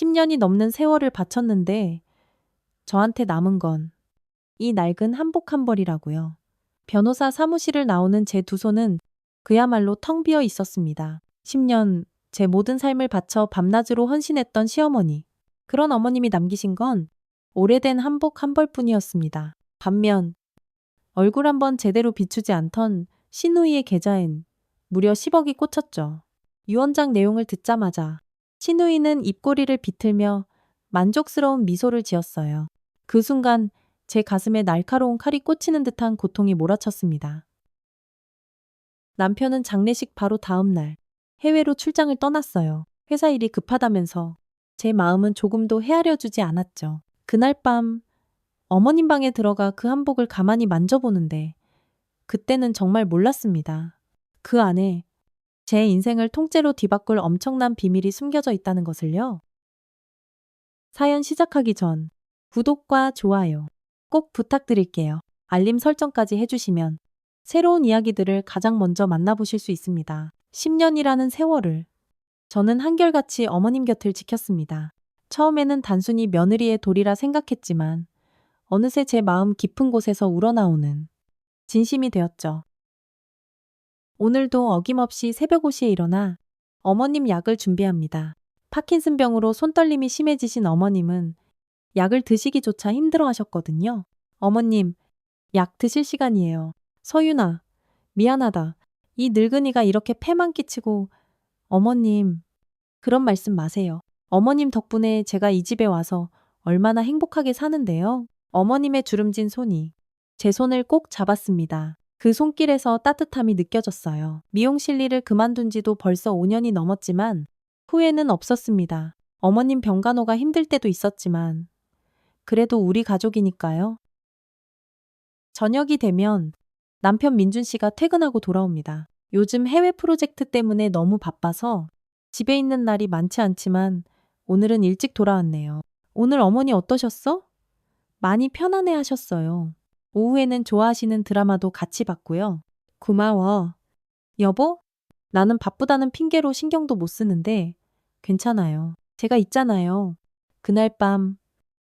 10년이 넘는 세월을 바쳤는데 저한테 남은 건 이 낡은 한복 한 벌이라고요. 변호사 사무실을 나오는 제 두 손은 그야말로 텅 비어 있었습니다. 10년 제 모든 삶을 바쳐 밤낮으로 헌신했던 시어머니. 그런 어머님이 남기신 건 오래된 한복 한 벌뿐이었습니다. 반면 얼굴 한번 제대로 비추지 않던 신우이의 계좌엔 무려 10억이 꽂혔죠. 유언장 내용을 듣자마자 신우이는 입꼬리를 비틀며 만족스러운 미소를 지었어요. 그 순간 제 가슴에 날카로운 칼이 꽂히는 듯한 고통이 몰아쳤습니다. 남편은 장례식 바로 다음 날 해외로 출장을 떠났어요. 회사 일이 급하다면서 제 마음은 조금도 헤아려주지 않았죠. 그날 밤 어머님 방에 들어가 그 한복을 가만히 만져보는데 그때는 정말 몰랐습니다. 그 안에 제 인생을 통째로 뒤바꿀 엄청난 비밀이 숨겨져 있다는 것을요. 사연 시작하기 전 구독과 좋아요 꼭 부탁드릴게요. 알림 설정까지 해주시면 새로운 이야기들을 가장 먼저 만나보실 수 있습니다. 10년이라는 세월을 저는 한결같이 어머님 곁을 지켰습니다. 처음에는 단순히 며느리의 도리라 생각했지만 어느새 제 마음 깊은 곳에서 우러나오는 진심이 되었죠. 오늘도 어김없이 새벽 5시에 일어나 어머님 약을 준비합니다. 파킨슨병으로 손떨림이 심해지신 어머님은 약을 드시기조차 힘들어 하셨거든요. 어머님, 약 드실 시간이에요. 서윤아, 미안하다. 이 늙은이가 이렇게 패만 끼치고. 어머님, 그런 말씀 마세요. 어머님 덕분에 제가 이 집에 와서 얼마나 행복하게 사는데요. 어머님의 주름진 손이 제 손을 꼭 잡았습니다. 그 손길에서 따뜻함이 느껴졌어요. 미용실 일을 그만둔 지도 벌써 5년이 넘었지만 후회는 없었습니다. 어머님 병간호가 힘들 때도 있었지만 그래도 우리 가족이니까요. 저녁이 되면 남편 민준 씨가 퇴근하고 돌아옵니다. 요즘 해외 프로젝트 때문에 너무 바빠서 집에 있는 날이 많지 않지만 오늘은 일찍 돌아왔네요. 오늘 어머니 어떠셨어? 많이 편안해 하셨어요. 오후에는 좋아하시는 드라마도 같이 봤고요. 고마워. 여보? 나는 바쁘다는 핑계로 신경도 못 쓰는데 괜찮아요. 제가 있잖아요. 그날 밤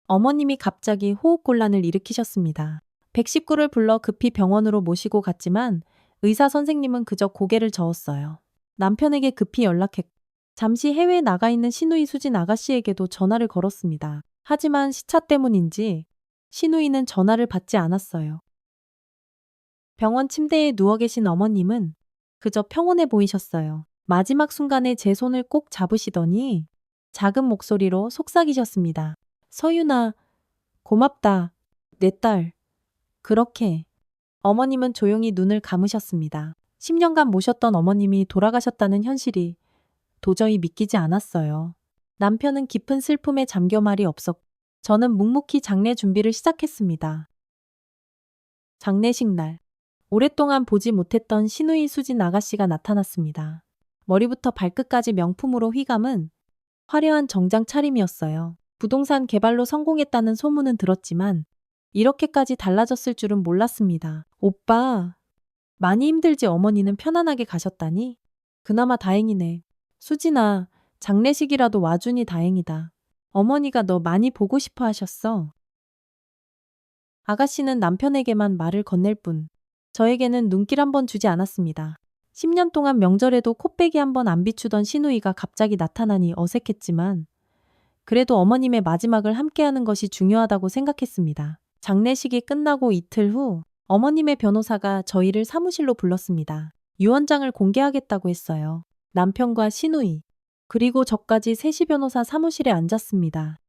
어머님이 갑자기 호흡곤란을 일으키셨습니다. 119를 불러 급히 병원으로 모시고 갔지만 의사 선생님은 그저 고개를 저었어요. 남편에게 급히 연락했고 잠시 해외에 나가 있는 시누이 수진 아가씨에게도 전화를 걸었습니다. 하지만 시차 때문인지 시누이는 전화를 받지 않았어요. 병원 침대에 누워 계신 어머님은 그저 평온해 보이셨어요. 마지막 순간에 제 손을 꼭 잡으시더니 작은 목소리로 속삭이셨습니다. 서윤아, 고맙다. 내 딸. 그렇게 어머님은 조용히 눈을 감으셨습니다. 10년간 모셨던 어머님이 돌아가셨다는 현실이 도저히 믿기지 않았어요. 남편은 깊은 슬픔에 잠겨 말이 없었고 저는 묵묵히 장례 준비를 시작했습니다. 장례식 날 오랫동안 보지 못했던 시누이 수진 아가씨가 나타났습니다. 머리부터 발끝까지 명품으로 휘감은 화려한 정장 차림이었어요. 부동산 개발로 성공했다는 소문은 들었지만 이렇게까지 달라졌을 줄은 몰랐습니다. 오빠, 많이 힘들지 어머니는 편안하게 가셨다니? 그나마 다행이네. 수진아, 장례식이라도 와주니 다행이다. 어머니가 너 많이 보고 싶어 하셨어. 아가씨는 남편에게만 말을 건넬 뿐 저에게는 눈길 한 번 주지 않았습니다. 10년 동안 명절에도 코빼기 한 번 안 비추던 시누이가 갑자기 나타나니 어색했지만 그래도 어머님의 마지막을 함께하는 것이 중요하다고 생각했습니다. 장례식이 끝나고 이틀 후 어머님의 변호사가 저희를 사무실로 불렀습니다. 유언장을 공개하겠다고 했어요. 남편과 시누이 그리고 저까지 셋이 변호사 사무실에 앉았습니다.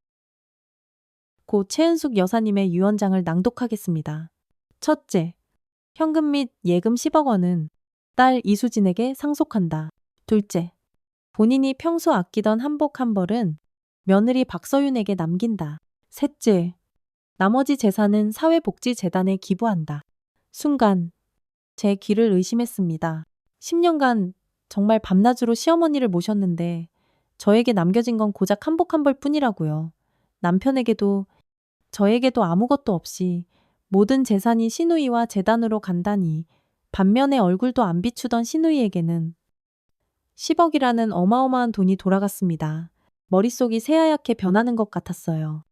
고 최은숙 여사님의 유언장을 낭독하겠습니다. 첫째, 현금 및 예금 10억 원은 딸 이수진에게 상속한다. 둘째, 본인이 평소 아끼던 한복 한 벌은 며느리 박서윤에게 남긴다. 셋째, 나머지 재산은 사회복지재단에 기부한다. 순간 제 귀를 의심했습니다. 10년간 정말 밤낮으로 시어머니를 모셨는데 저에게 남겨진 건 고작 한복 한 벌뿐이라고요. 남편에게도 저에게도 아무것도 없이 모든 재산이 시누이와 재단으로 간다니 반면에 얼굴도 안 비추던 시누이에게는 10억이라는 어마어마한 돈이 돌아갔습니다. 머릿속이 새하얗게 변하는 것 같았어요.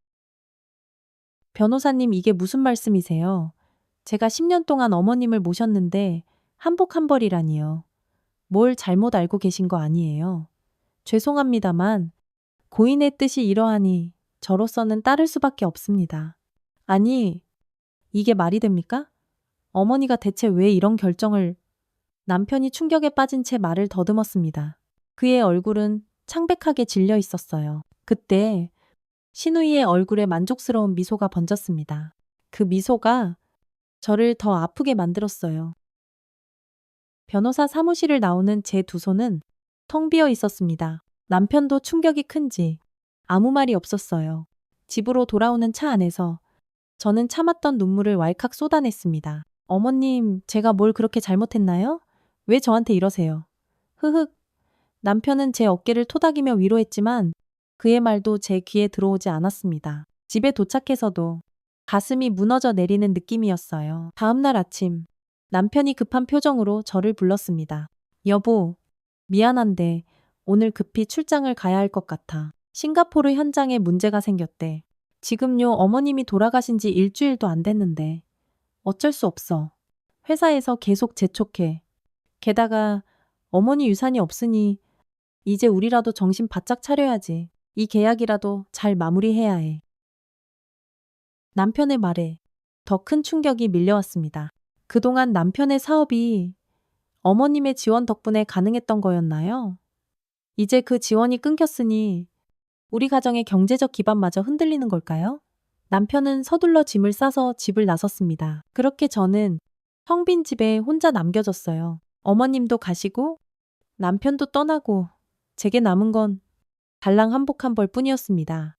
변호사님, 이게 무슨 말씀이세요? 제가 10년 동안 어머님을 모셨는데 한복 한 벌이라니요. 뭘 잘못 알고 계신 거 아니에요? 죄송합니다만 고인의 뜻이 이러하니 저로서는 따를 수밖에 없습니다. 아니, 이게 말이 됩니까? 어머니가 대체 왜 이런 결정을... 남편이 충격에 빠진 채 말을 더듬었습니다. 그의 얼굴은 창백하게 질려 있었어요. 그때 신우이의 얼굴에 만족스러운 미소가 번졌습니다. 그 미소가 저를 더 아프게 만들었어요. 변호사 사무실을 나오는 제 두 손은 텅 비어 있었습니다. 남편도 충격이 큰지 아무 말이 없었어요. 집으로 돌아오는 차 안에서 저는 참았던 눈물을 왈칵 쏟아냈습니다. 어머님, 제가 뭘 그렇게 잘못했나요? 왜 저한테 이러세요? 흐흑. 남편은 제 어깨를 토닥이며 위로했지만 그의 말도 제 귀에 들어오지 않았습니다. 집에 도착해서도 가슴이 무너져 내리는 느낌이었어요. 다음 날 아침, 남편이 급한 표정으로 저를 불렀습니다. 여보, 미안한데 오늘 급히 출장을 가야 할 것 같아. 싱가포르 현장에 문제가 생겼대. 지금요, 어머님이 돌아가신 지 일주일도 안 됐는데 어쩔 수 없어. 회사에서 계속 재촉해. 게다가 어머니 유산이 없으니 이제 우리라도 정신 바짝 차려야지. 이 계약이라도 잘 마무리해야 해. 남편의 말에 더 큰 충격이 밀려왔습니다. 그동안 남편의 사업이 어머님의 지원 덕분에 가능했던 거였나요? 이제 그 지원이 끊겼으니 우리 가정의 경제적 기반마저 흔들리는 걸까요? 남편은 서둘러 짐을 싸서 집을 나섰습니다. 그렇게 저는 텅 빈 집에 혼자 남겨졌어요. 어머님도 가시고 남편도 떠나고 제게 남은 건 달랑 한복 한 벌 뿐이었습니다.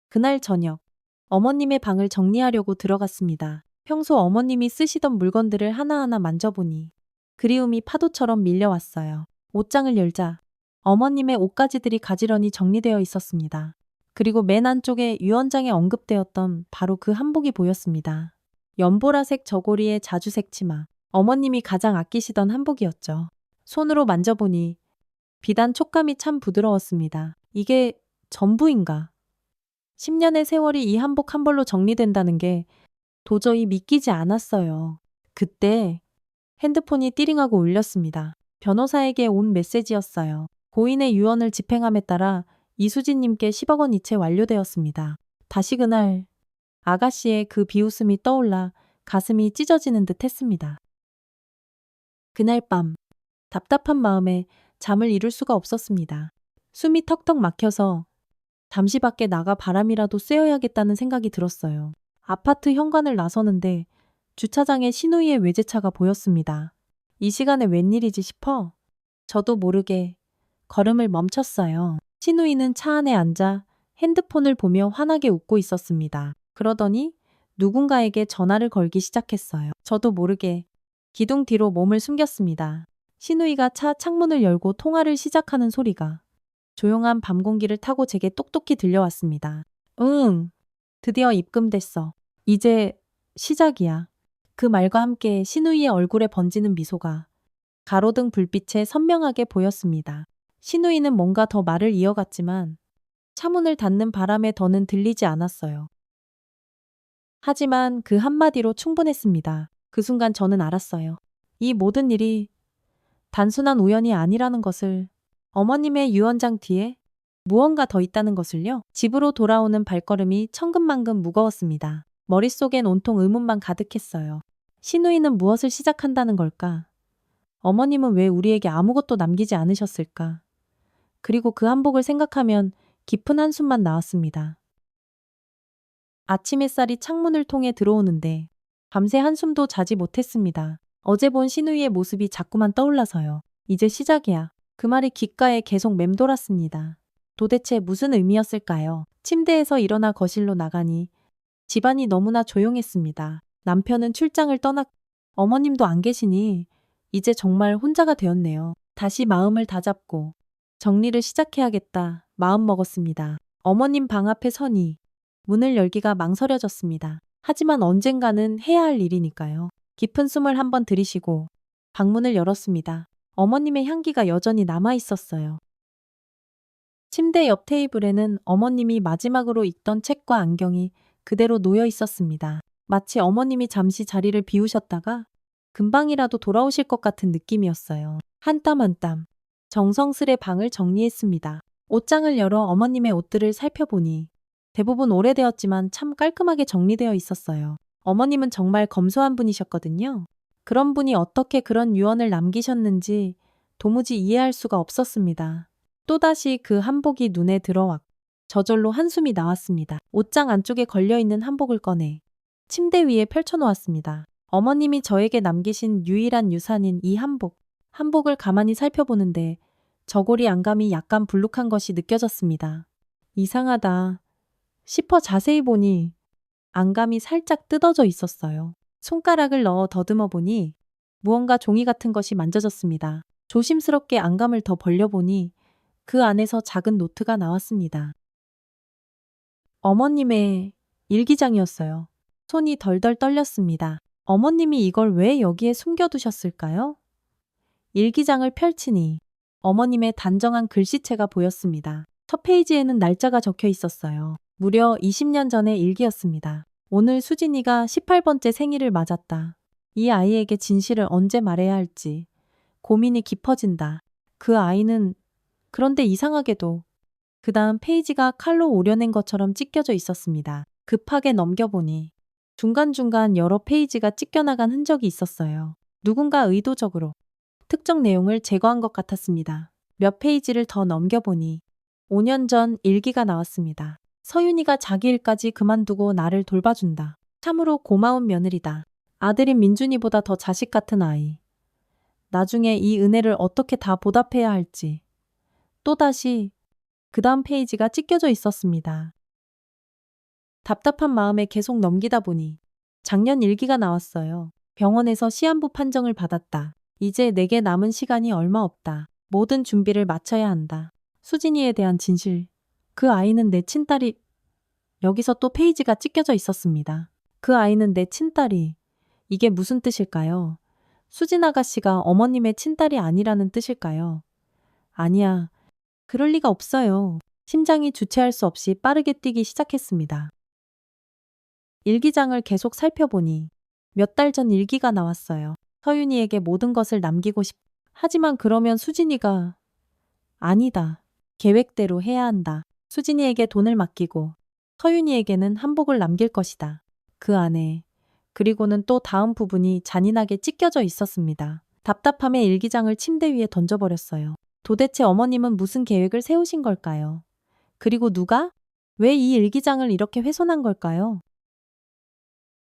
그날 저녁, 어머님의 방을 정리하려고 들어갔습니다. 평소 어머님이 쓰시던 물건들을 하나하나 만져보니 그리움이 파도처럼 밀려왔어요. 옷장을 열자 어머님의 옷가지들이 가지런히 정리되어 있었습니다. 그리고 맨 안쪽에 유언장에 언급되었던 바로 그 한복이 보였습니다. 연보라색 저고리의 자주색 치마. 어머님이 가장 아끼시던 한복이었죠. 손으로 만져보니 비단 촉감이 참 부드러웠습니다. 이게 전부인가? 10년의 세월이 이 한복 한 벌로 정리된다는 게 도저히 믿기지 않았어요. 그때 핸드폰이 띠링하고 울렸습니다. 변호사에게 온 메시지였어요. 고인의 유언을 집행함에 따라 이수진님께 10억 원 이체 완료되었습니다. 다시 그날 아가씨의 그 비웃음이 떠올라 가슴이 찢어지는 듯 했습니다. 그날 밤 답답한 마음에 잠을 이룰 수가 없었습니다. 숨이 턱턱 막혀서 잠시 밖에 나가 바람이라도 쐬어야겠다는 생각이 들었어요. 아파트 현관을 나서는데 주차장에 신우이의 외제차가 보였습니다. 이 시간에 웬일이지 싶어 저도 모르게 걸음을 멈췄어요. 신우이는 차 안에 앉아 핸드폰을 보며 환하게 웃고 있었습니다. 그러더니 누군가에게 전화를 걸기 시작했어요. 저도 모르게 기둥 뒤로 몸을 숨겼습니다. 신우이가 차 창문을 열고 통화를 시작하는 소리가 조용한 밤 공기를 타고 제게 똑똑히 들려왔습니다. 응, 드디어 입금됐어. 이제 시작이야. 그 말과 함께 신우이의 얼굴에 번지는 미소가 가로등 불빛에 선명하게 보였습니다. 신우이는 뭔가 더 말을 이어갔지만 차문을 닫는 바람에 더는 들리지 않았어요. 하지만 그 한마디로 충분했습니다. 그 순간 저는 알았어요. 이 모든 일이 단순한 우연이 아니라는 것을, 어머님의 유언장 뒤에 무언가 더 있다는 것을요. 집으로 돌아오는 발걸음이 천근만근 무거웠습니다. 머릿속엔 온통 의문만 가득했어요. 신우이는 무엇을 시작한다는 걸까? 어머님은 왜 우리에게 아무것도 남기지 않으셨을까? 그리고 그 한복을 생각하면 깊은 한숨만 나왔습니다. 아침 햇살이 창문을 통해 들어오는데 밤새 한숨도 자지 못했습니다. 어제 본 신우이의 모습이 자꾸만 떠올라서요. 이제 시작이야. 그 말이 귓가에 계속 맴돌았습니다. 도대체 무슨 의미였을까요? 침대에서 일어나 거실로 나가니 집안이 너무나 조용했습니다. 남편은 출장을 떠났고 어머님도 안 계시니 이제 정말 혼자가 되었네요. 다시 마음을 다잡고 정리를 시작해야겠다 마음먹었습니다. 어머님 방 앞에 서니 문을 열기가 망설여졌습니다. 하지만 언젠가는 해야 할 일이니까요. 깊은 숨을 한번 들이쉬고 방문을 열었습니다. 어머님의 향기가 여전히 남아 있었어요. 침대 옆 테이블에는 어머님이 마지막으로 읽던 책과 안경이 그대로 놓여 있었습니다. 마치 어머님이 잠시 자리를 비우셨다가 금방이라도 돌아오실 것 같은 느낌이었어요. 한 땀 한 땀 정성스레 방을 정리했습니다. 옷장을 열어 어머님의 옷들을 살펴보니 대부분 오래되었지만 참 깔끔하게 정리되어 있었어요. 어머님은 정말 검소한 분이셨거든요. 그런 분이 어떻게 그런 유언을 남기셨는지 도무지 이해할 수가 없었습니다. 또다시 그 한복이 눈에 들어왔고 저절로 한숨이 나왔습니다. 옷장 안쪽에 걸려있는 한복을 꺼내 침대 위에 펼쳐놓았습니다. 어머님이 저에게 남기신 유일한 유산인 이 한복. 한복을 가만히 살펴보는데 저고리 안감이 약간 불룩한 것이 느껴졌습니다. 이상하다 싶어 자세히 보니 안감이 살짝 뜯어져 있었어요. 손가락을 넣어 더듬어 보니 무언가 종이 같은 것이 만져졌습니다. 조심스럽게 안감을 더 벌려보니 그 안에서 작은 노트가 나왔습니다. 어머님의 일기장이었어요. 손이 덜덜 떨렸습니다. 어머님이 이걸 왜 여기에 숨겨두셨을까요? 일기장을 펼치니 어머님의 단정한 글씨체가 보였습니다. 첫 페이지에는 날짜가 적혀 있었어요. 무려 20년 전의 일기였습니다. 오늘 수진이가 18번째 생일을 맞았다. 이 아이에게 진실을 언제 말해야 할지 고민이 깊어진다. 그 아이는 그런데 이상하게도 그 다음 페이지가 칼로 오려낸 것처럼 찢겨져 있었습니다. 급하게 넘겨보니 중간중간 여러 페이지가 찢겨나간 흔적이 있었어요. 누군가 의도적으로 특정 내용을 제거한 것 같았습니다. 몇 페이지를 더 넘겨보니 5년 전 일기가 나왔습니다. 서윤이가 자기 일까지 그만두고 나를 돌봐준다. 참으로 고마운 며느리다. 아들인 민준이보다 더 자식 같은 아이. 나중에 이 은혜를 어떻게 다 보답해야 할지. 또다시 그 다음 페이지가 찢겨져 있었습니다. 답답한 마음에 계속 넘기다 보니 작년 일기가 나왔어요. 병원에서 시한부 판정을 받았다. 이제 내게 남은 시간이 얼마 없다. 모든 준비를 마쳐야 한다. 수진이에 대한 진실. 그 아이는 내 친딸이... 여기서 또 페이지가 찢겨져 있었습니다. 그 아이는 내 친딸이... 이게 무슨 뜻일까요? 수진 아가씨가 어머님의 친딸이 아니라는 뜻일까요? 아니야. 그럴 리가 없어요. 심장이 주체할 수 없이 빠르게 뛰기 시작했습니다. 일기장을 계속 살펴보니 몇 달 전 일기가 나왔어요. 서윤이에게 모든 것을 남기고 하지만 그러면 수진이가... 아니다. 계획대로 해야 한다. 수진이에게 돈을 맡기고 서윤이에게는 한복을 남길 것이다. 그 안에 그리고는 또 다음 부분이 잔인하게 찢겨져 있었습니다. 답답함에 일기장을 침대 위에 던져버렸어요. 도대체 어머님은 무슨 계획을 세우신 걸까요? 그리고 누가? 왜 이 일기장을 이렇게 훼손한 걸까요?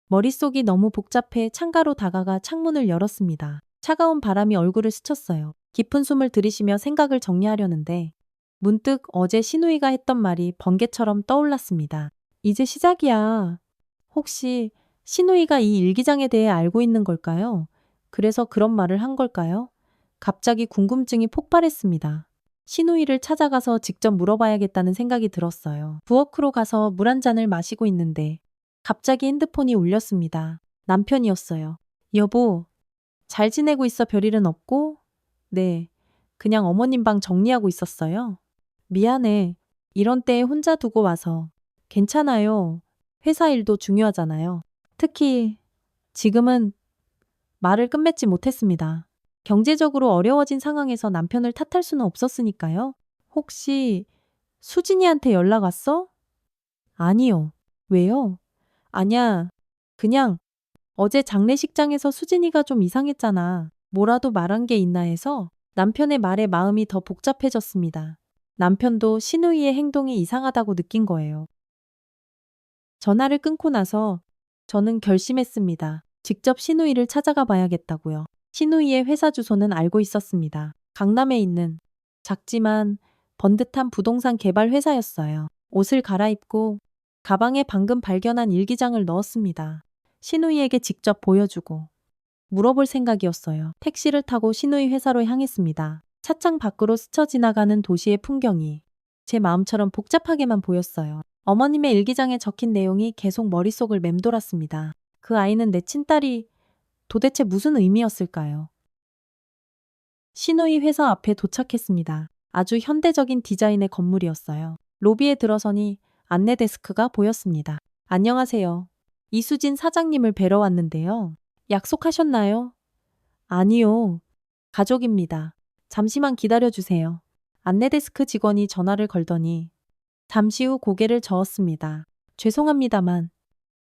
머릿속이 너무 복잡해 창가로 다가가 창문을 열었습니다. 차가운 바람이 얼굴을 스쳤어요. 깊은 숨을 들이쉬며 생각을 정리하려는데 문득 어제 신우이가 했던 말이 번개처럼 떠올랐습니다. 이제 시작이야. 혹시 신우이가 이 일기장에 대해 알고 있는 걸까요? 그래서 그런 말을 한 걸까요? 갑자기 궁금증이 폭발했습니다. 신우이를 찾아가서 직접 물어봐야겠다는 생각이 들었어요. 부엌으로 가서 물 한 잔을 마시고 있는데 갑자기 핸드폰이 울렸습니다. 남편이었어요. 여보, 잘 지내고 있어? 별일은 없고? 네, 그냥 어머님 방 정리하고 있었어요. 미안해. 이런 때에 혼자 두고 와서. 괜찮아요. 회사 일도 중요하잖아요. 특히 지금은 말을 끝맺지 못했습니다. 경제적으로 어려워진 상황에서 남편을 탓할 수는 없었으니까요. 혹시 수진이한테 연락 왔어? 아니요. 왜요? 아냐, 그냥 어제 장례식장에서 수진이가 좀 이상했잖아. 뭐라도 말한 게 있나 해서 남편의 말에 마음이 더 복잡해졌습니다. 남편도 신우이의 행동이 이상하다고 느낀 거예요. 전화를 끊고 나서 저는 결심했습니다. 직접 신우이를 찾아가 봐야겠다고요. 신우이의 회사 주소는 알고 있었습니다. 강남에 있는 작지만 번듯한 부동산 개발 회사였어요. 옷을 갈아입고 가방에 방금 발견한 일기장을 넣었습니다. 신우이에게 직접 보여주고 물어볼 생각이었어요. 택시를 타고 신우이 회사로 향했습니다. 차창 밖으로 스쳐 지나가는 도시의 풍경이 제 마음처럼 복잡하게만 보였어요. 어머님의 일기장에 적힌 내용이 계속 머릿속을 맴돌았습니다. 그 아이는 내 친딸이 도대체 무슨 의미였을까요? 신우이 회사 앞에 도착했습니다. 아주 현대적인 디자인의 건물이었어요. 로비에 들어서니 안내 데스크가 보였습니다. 안녕하세요. 이수진 사장님을 뵈러 왔는데요. 약속하셨나요? 아니요. 가족입니다. 잠시만 기다려주세요. 안내 데스크 직원이 전화를 걸더니 잠시 후 고개를 저었습니다. 죄송합니다만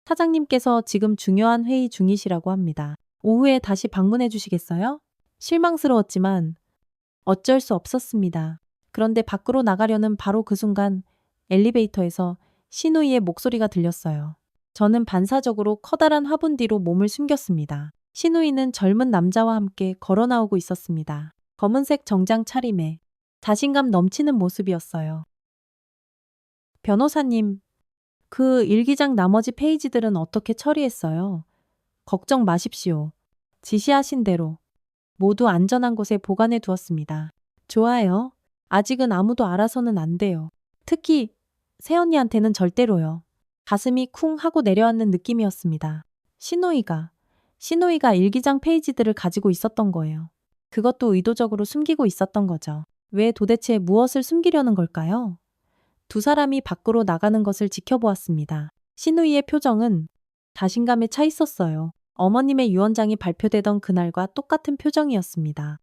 사장님께서 지금 중요한 회의 중이시라고 합니다. 오후에 다시 방문해 주시겠어요? 실망스러웠지만 어쩔 수 없었습니다. 그런데 밖으로 나가려는 바로 그 순간 엘리베이터에서 신우이의 목소리가 들렸어요. 저는 반사적으로 커다란 화분 뒤로 몸을 숨겼습니다. 신우이는 젊은 남자와 함께 걸어 나오고 있었습니다. 검은색 정장 차림에 자신감 넘치는 모습이었어요. 변호사님, 그 일기장 나머지 페이지들은 어떻게 처리했어요? 걱정 마십시오. 지시하신 대로 모두 안전한 곳에 보관해 두었습니다. 좋아요. 아직은 아무도 알아서는 안 돼요. 특히 새언니한테는 절대로요. 가슴이 쿵 하고 내려앉는 느낌이었습니다. 신우이가 일기장 페이지들을 가지고 있었던 거예요. 그것도 의도적으로 숨기고 있었던 거죠. 왜 도대체 무엇을 숨기려는 걸까요? 두 사람이 밖으로 나가는 것을 지켜보았습니다. 신우이의 표정은 자신감에 차 있었어요. 어머님의 유언장이 발표되던 그날과 똑같은 표정이었습니다.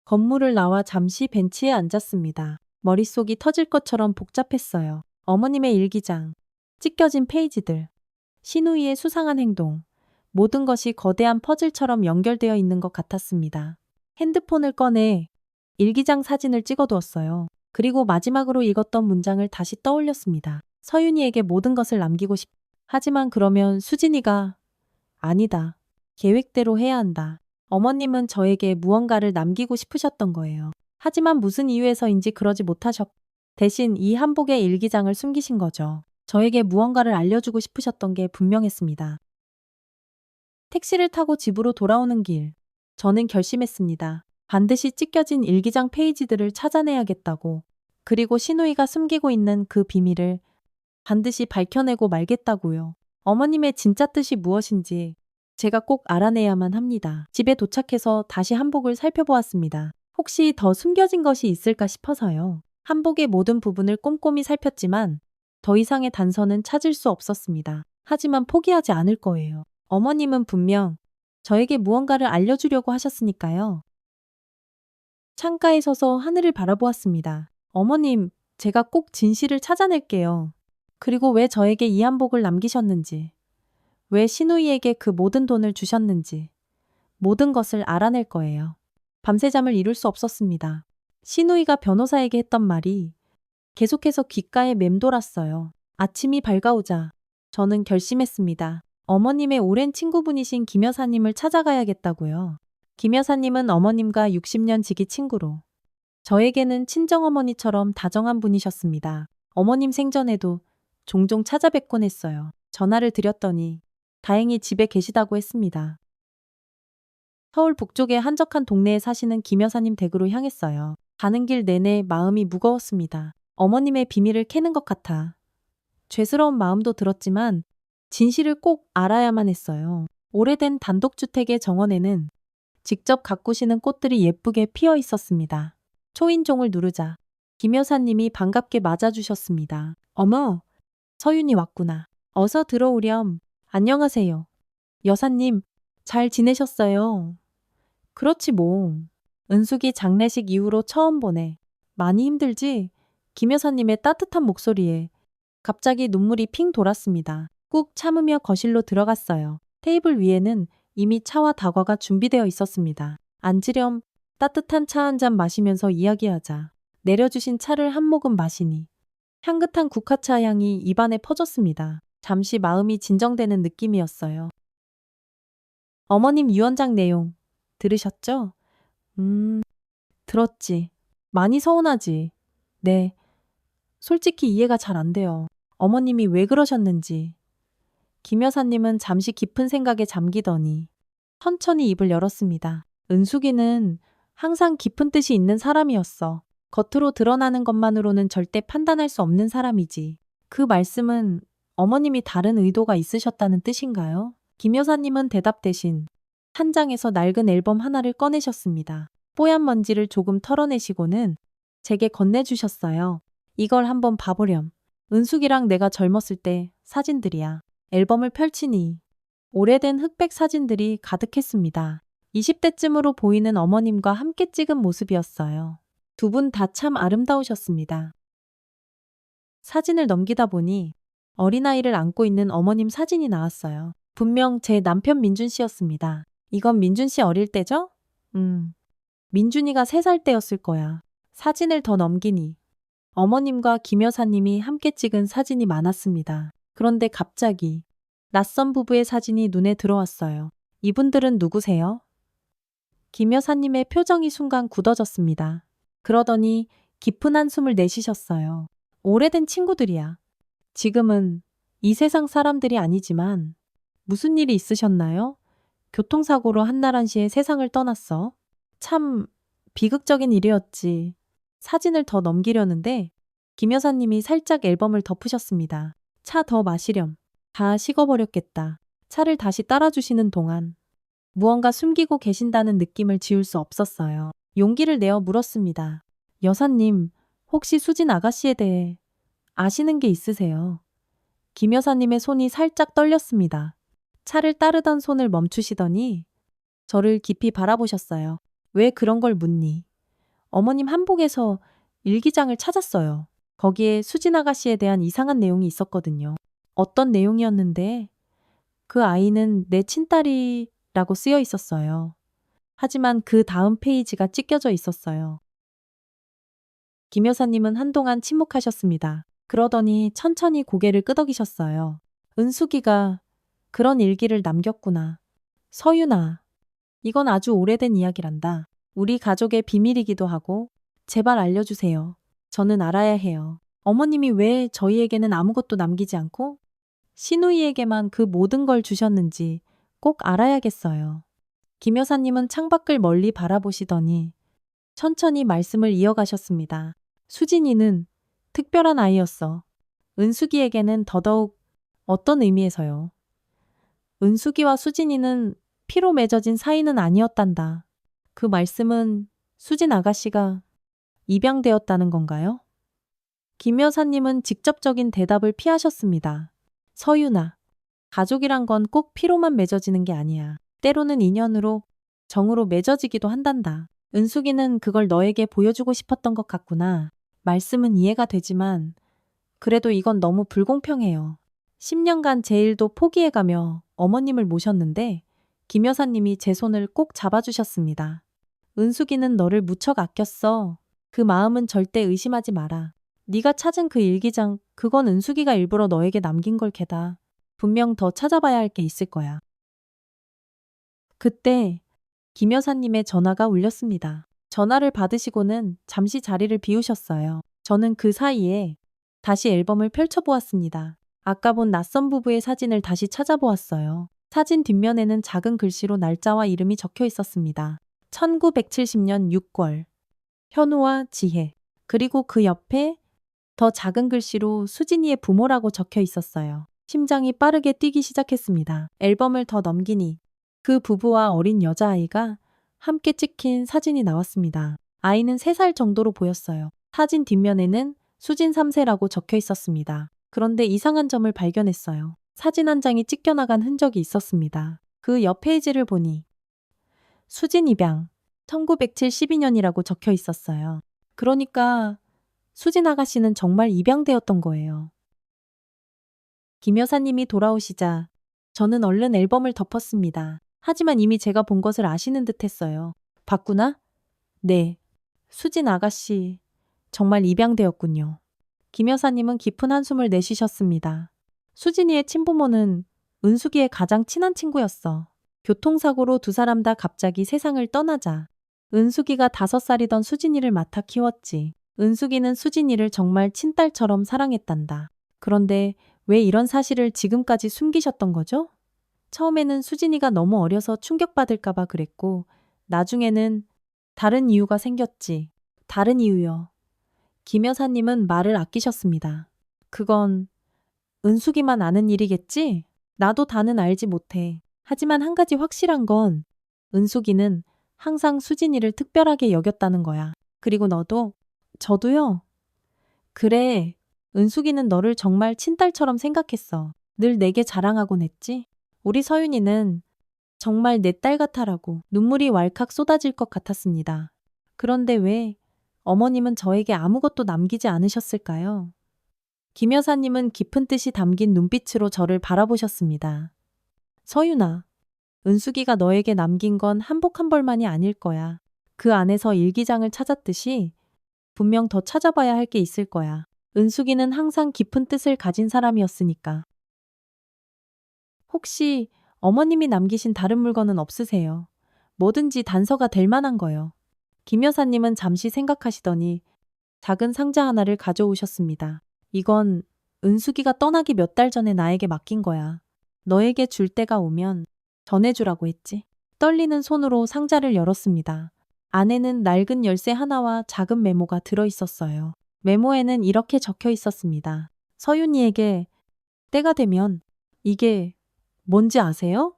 건물을 나와 잠시 벤치에 앉았습니다. 머릿속이 터질 것처럼 복잡했어요. 어머님의 일기장, 찢겨진 페이지들, 신우이의 수상한 행동, 모든 것이 거대한 퍼즐처럼 연결되어 있는 것 같았습니다. 핸드폰을 꺼내 일기장 사진을 찍어두었어요. 그리고 마지막으로 읽었던 문장을 다시 떠올렸습니다. 서윤이에게 모든 것을 남기고 하지만 그러면 수진이가 아니다. 계획대로 해야 한다. 어머님은 저에게 무언가를 남기고 싶으셨던 거예요. 하지만 무슨 이유에서인지 그러지 대신 이 한복의 일기장을 숨기신 거죠. 저에게 무언가를 알려주고 싶으셨던 게 분명했습니다. 택시를 타고 집으로 돌아오는 길, 저는 결심했습니다. 반드시 찢겨진 일기장 페이지들을 찾아내야겠다고. 그리고 신우이가 숨기고 있는 그 비밀을 반드시 밝혀내고 말겠다고요. 어머님의 진짜 뜻이 무엇인지 제가 꼭 알아내야만 합니다. 집에 도착해서 다시 한복을 살펴보았습니다. 혹시 더 숨겨진 것이 있을까 싶어서요. 한복의 모든 부분을 꼼꼼히 살폈지만 더 이상의 단서는 찾을 수 없었습니다. 하지만 포기하지 않을 거예요. 어머님은 분명 저에게 무언가를 알려주려고 하셨으니까요. 창가에 서서 하늘을 바라보았습니다. 어머님, 제가 꼭 진실을 찾아낼게요. 그리고 왜 저에게 이 한복을 남기셨는지, 왜 신우이에게 그 모든 돈을 주셨는지, 모든 것을 알아낼 거예요. 밤새 잠을 이룰 수 없었습니다. 신우이가 변호사에게 했던 말이 계속해서 귓가에 맴돌았어요. 아침이 밝아오자 저는 결심했습니다. 어머님의 오랜 친구분이신 김 여사님을 찾아가야겠다고요. 김 여사님은 어머님과 60년 지기 친구로 저에게는 친정어머니처럼 다정한 분이셨습니다. 어머님 생전에도 종종 찾아뵙곤 했어요. 전화를 드렸더니 다행히 집에 계시다고 했습니다. 서울 북쪽의 한적한 동네에 사시는 김 여사님 댁으로 향했어요. 가는 길 내내 마음이 무거웠습니다. 어머님의 비밀을 캐는 것 같아 죄스러운 마음도 들었지만 진실을 꼭 알아야만 했어요. 오래된 단독주택의 정원에는 직접 가꾸시는 꽃들이 예쁘게 피어 있었습니다. 초인종을 누르자 김 여사님이 반갑게 맞아주셨습니다. 어머, 서윤이 왔구나. 어서 들어오렴. 안녕하세요. 여사님, 잘 지내셨어요? 그렇지 뭐. 은숙이 장례식 이후로 처음 보네. 많이 힘들지? 김 여사님의 따뜻한 목소리에 갑자기 눈물이 핑 돌았습니다. 꾹 참으며 거실로 들어갔어요. 테이블 위에는 이미 차와 다과가 준비되어 있었습니다. 앉으렴. 따뜻한 차 한 잔 마시면서 이야기하자. 내려주신 차를 한 모금 마시니 향긋한 국화차 향이 입안에 퍼졌습니다. 잠시 마음이 진정되는 느낌이었어요. 어머님 유언장 내용 들으셨죠? 들었지. 많이 서운하지. 네. 솔직히 이해가 잘 안 돼요. 어머님이 왜 그러셨는지. 김 여사님은 잠시 깊은 생각에 잠기더니 천천히 입을 열었습니다. 은숙이는 항상 깊은 뜻이 있는 사람이었어. 겉으로 드러나는 것만으로는 절대 판단할 수 없는 사람이지. 그 말씀은 어머님이 다른 의도가 있으셨다는 뜻인가요? 김 여사님은 대답 대신 한 장에서 낡은 앨범 하나를 꺼내셨습니다. 뽀얀 먼지를 조금 털어내시고는 제게 건네주셨어요. 이걸 한번 봐보렴. 은숙이랑 내가 젊었을 때 사진들이야. 앨범을 펼치니 오래된 흑백 사진들이 가득했습니다. 20대쯤으로 보이는 어머님과 함께 찍은 모습이었어요. 두 분 다 참 아름다우셨습니다. 사진을 넘기다 보니 어린아이를 안고 있는 어머님 사진이 나왔어요. 분명 제 남편 민준 씨였습니다. 이건 민준 씨 어릴 때죠? 민준이가 3살 때였을 거야. 사진을 더 넘기니 어머님과 김 여사님이 함께 찍은 사진이 많았습니다. 그런데 갑자기 낯선 부부의 사진이 눈에 들어왔어요. 이분들은 누구세요? 김 여사님의 표정이 순간 굳어졌습니다. 그러더니 깊은 한숨을 내쉬셨어요. 오래된 친구들이야. 지금은 이 세상 사람들이 아니지만 무슨 일이 있으셨나요? 교통사고로 한나란시에 세상을 떠났어. 참 비극적인 일이었지. 사진을 더 넘기려는데 김 여사님이 살짝 앨범을 덮으셨습니다. 차 더 마시렴. 다 식어버렸겠다. 차를 다시 따라주시는 동안 무언가 숨기고 계신다는 느낌을 지울 수 없었어요. 용기를 내어 물었습니다. 여사님, 혹시 수진 아가씨에 대해 아시는 게 있으세요? 김 여사님의 손이 살짝 떨렸습니다. 차를 따르던 손을 멈추시더니 저를 깊이 바라보셨어요. 왜 그런 걸 묻니? 어머님 한복에서 일기장을 찾았어요. 거기에 수진 아가씨에 대한 이상한 내용이 있었거든요. 어떤 내용이었는데 그 아이는 내 친딸이라고 쓰여 있었어요. 하지만 그 다음 페이지가 찢겨져 있었어요. 김 여사님은 한동안 침묵하셨습니다. 그러더니 천천히 고개를 끄덕이셨어요. 은숙이가 그런 일기를 남겼구나. 서윤아, 이건 아주 오래된 이야기란다. 우리 가족의 비밀이기도 하고 제발 알려주세요. 저는 알아야 해요. 어머님이 왜 저희에게는 아무것도 남기지 않고 시누이에게만 그 모든 걸 주셨는지 꼭 알아야겠어요. 김 여사님은 창밖을 멀리 바라보시더니 천천히 말씀을 이어가셨습니다. 수진이는 특별한 아이였어. 은숙이에게는 더더욱 어떤 의미에서요. 은숙이와 수진이는 피로 맺어진 사이는 아니었단다. 그 말씀은 수진 아가씨가 입양되었다는 건가요? 김 여사님은 직접적인 대답을 피하셨습니다. 서윤아, 가족이란 건 꼭 피로만 맺어지는 게 아니야. 때로는 인연으로, 정으로 맺어지기도 한단다. 은숙이는 그걸 너에게 보여주고 싶었던 것 같구나. 말씀은 이해가 되지만 그래도 이건 너무 불공평해요. 10년간 제 일도 포기해가며 어머님을 모셨는데 김 여사님이 제 손을 꼭 잡아주셨습니다. 은숙이는 너를 무척 아꼈어. 그 마음은 절대 의심하지 마라. 네가 찾은 그 일기장, 그건 은숙이가 일부러 너에게 남긴 걸 게다. 분명 더 찾아봐야 할 게 있을 거야. 그때 김 여사님의 전화가 울렸습니다. 전화를 받으시고는 잠시 자리를 비우셨어요. 저는 그 사이에 다시 앨범을 펼쳐보았습니다. 아까 본 낯선 부부의 사진을 다시 찾아보았어요. 사진 뒷면에는 작은 글씨로 날짜와 이름이 적혀 있었습니다. 1970년 6월. 현우와 지혜. 그리고 그 옆에 더 작은 글씨로 수진이의 부모라고 적혀 있었어요. 심장이 빠르게 뛰기 시작했습니다. 앨범을 더 넘기니 그 부부와 어린 여자아이가 함께 찍힌 사진이 나왔습니다. 아이는 3살 정도로 보였어요. 사진 뒷면에는 수진 3세라고 적혀 있었습니다. 그런데 이상한 점을 발견했어요. 사진 한 장이 찢겨나간 흔적이 있었습니다. 그 옆 페이지를 보니 수진 입양 1972년이라고 적혀 있었어요. 그러니까 수진 아가씨는 정말 입양되었던 거예요. 김 여사님이 돌아오시자 저는 얼른 앨범을 덮었습니다. 하지만 이미 제가 본 것을 아시는 듯 했어요. 봤구나? 네. 수진 아가씨 정말 입양되었군요. 김 여사님은 깊은 한숨을 내쉬셨습니다. 수진이의 친부모는 은숙이의 가장 친한 친구였어. 교통사고로 두 사람 다 갑자기 세상을 떠나자 은숙이가 5살이던 수진이를 맡아 키웠지. 은숙이는 수진이를 정말 친딸처럼 사랑했단다. 그런데 왜 이런 사실을 지금까지 숨기셨던 거죠? 처음에는 수진이가 너무 어려서 충격받을까봐 그랬고 나중에는 다른 이유가 생겼지. 다른 이유요. 김 여사님은 말을 아끼셨습니다. 그건 은숙이만 아는 일이겠지? 나도 다는 알지 못해. 하지만 한 가지 확실한 건 은숙이는 항상 수진이를 특별하게 여겼다는 거야. 그리고 너도? 저도요. 그래. 은숙이는 너를 정말 친딸처럼 생각했어. 늘 내게 자랑하곤 했지. 우리 서윤이는 정말 내 딸 같아라고 눈물이 왈칵 쏟아질 것 같았습니다. 그런데 왜 어머님은 저에게 아무것도 남기지 않으셨을까요? 김 여사님은 깊은 뜻이 담긴 눈빛으로 저를 바라보셨습니다. 서윤아, 은숙이가 너에게 남긴 건 한복 한 벌만이 아닐 거야. 그 안에서 일기장을 찾았듯이 분명 더 찾아봐야 할 게 있을 거야. 은숙이는 항상 깊은 뜻을 가진 사람이었으니까. 혹시 어머님이 남기신 다른 물건은 없으세요? 뭐든지 단서가 될 만한 거요. 김 여사님은 잠시 생각하시더니 작은 상자 하나를 가져오셨습니다. 이건 은숙이가 떠나기 몇 달 전에 나에게 맡긴 거야. 너에게 줄 때가 오면 전해주라고 했지. 떨리는 손으로 상자를 열었습니다. 안에는 낡은 열쇠 하나와 작은 메모가 들어 있었어요. 메모에는 이렇게 적혀 있었습니다. 서윤이에게 때가 되면 이게 뭔지 아세요?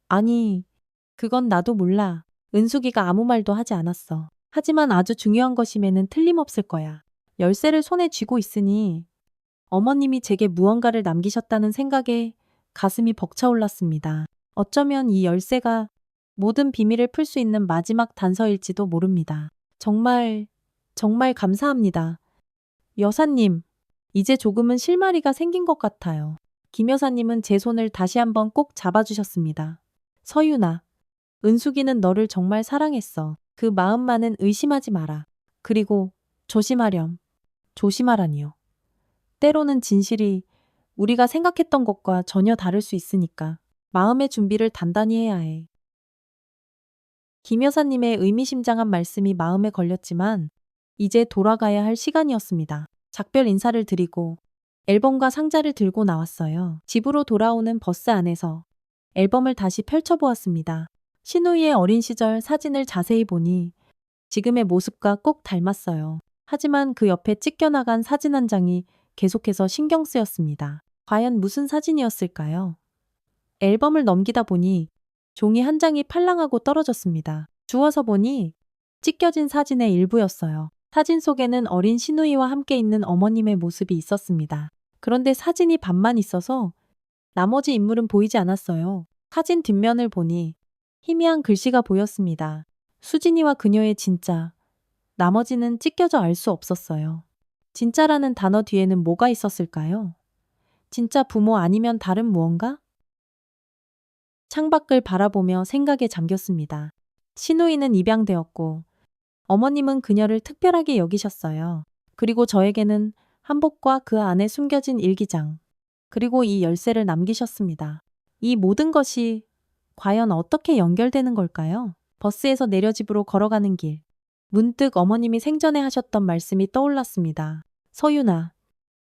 아니, 그건 나도 몰라. 은숙이가 아무 말도 하지 않았어. 하지만 아주 중요한 것임에는 틀림없을 거야. 열쇠를 손에 쥐고 있으니 어머님이 제게 무언가를 남기셨다는 생각에 가슴이 벅차올랐습니다. 어쩌면 이 열쇠가 모든 비밀을 풀 수 있는 마지막 단서일지도 모릅니다. 정말, 정말 감사합니다. 여사님, 이제 조금은 실마리가 생긴 것 같아요. 김 여사님은 제 손을 다시 한번 꼭 잡아주셨습니다. 서윤아, 은숙이는 너를 정말 사랑했어. 그 마음만은 의심하지 마라. 그리고 조심하렴. 조심하라니요. 때로는 진실이 우리가 생각했던 것과 전혀 다를 수 있으니까 마음의 준비를 단단히 해야 해. 김 여사님의 의미심장한 말씀이 마음에 걸렸지만 이제 돌아가야 할 시간이었습니다. 작별 인사를 드리고 앨범과 상자를 들고 나왔어요. 집으로 돌아오는 버스 안에서 앨범을 다시 펼쳐보았습니다. 신우이의 어린 시절 사진을 자세히 보니 지금의 모습과 꼭 닮았어요. 하지만 그 옆에 찢겨나간 사진 한 장이 계속해서 신경 쓰였습니다. 과연 무슨 사진이었을까요? 앨범을 넘기다 보니 종이 한 장이 팔랑하고 떨어졌습니다. 주워서 보니 찢겨진 사진의 일부였어요. 사진 속에는 어린 신우이와 함께 있는 어머님의 모습이 있었습니다. 그런데 사진이 반만 있어서 나머지 인물은 보이지 않았어요. 사진 뒷면을 보니 희미한 글씨가 보였습니다. 수진이와 그녀의 진짜. 나머지는 찢겨져 알 수 없었어요. 진짜라는 단어 뒤에는 뭐가 있었을까요? 진짜 부모 아니면 다른 무언가? 창밖을 바라보며 생각에 잠겼습니다. 신우이는 입양되었고 어머님은 그녀를 특별하게 여기셨어요. 그리고 저에게는 한복과 그 안에 숨겨진 일기장, 그리고 이 열쇠를 남기셨습니다. 이 모든 것이 과연 어떻게 연결되는 걸까요? 버스에서 내려 집으로 걸어가는 길. 문득 어머님이 생전에 하셨던 말씀이 떠올랐습니다. 서윤아,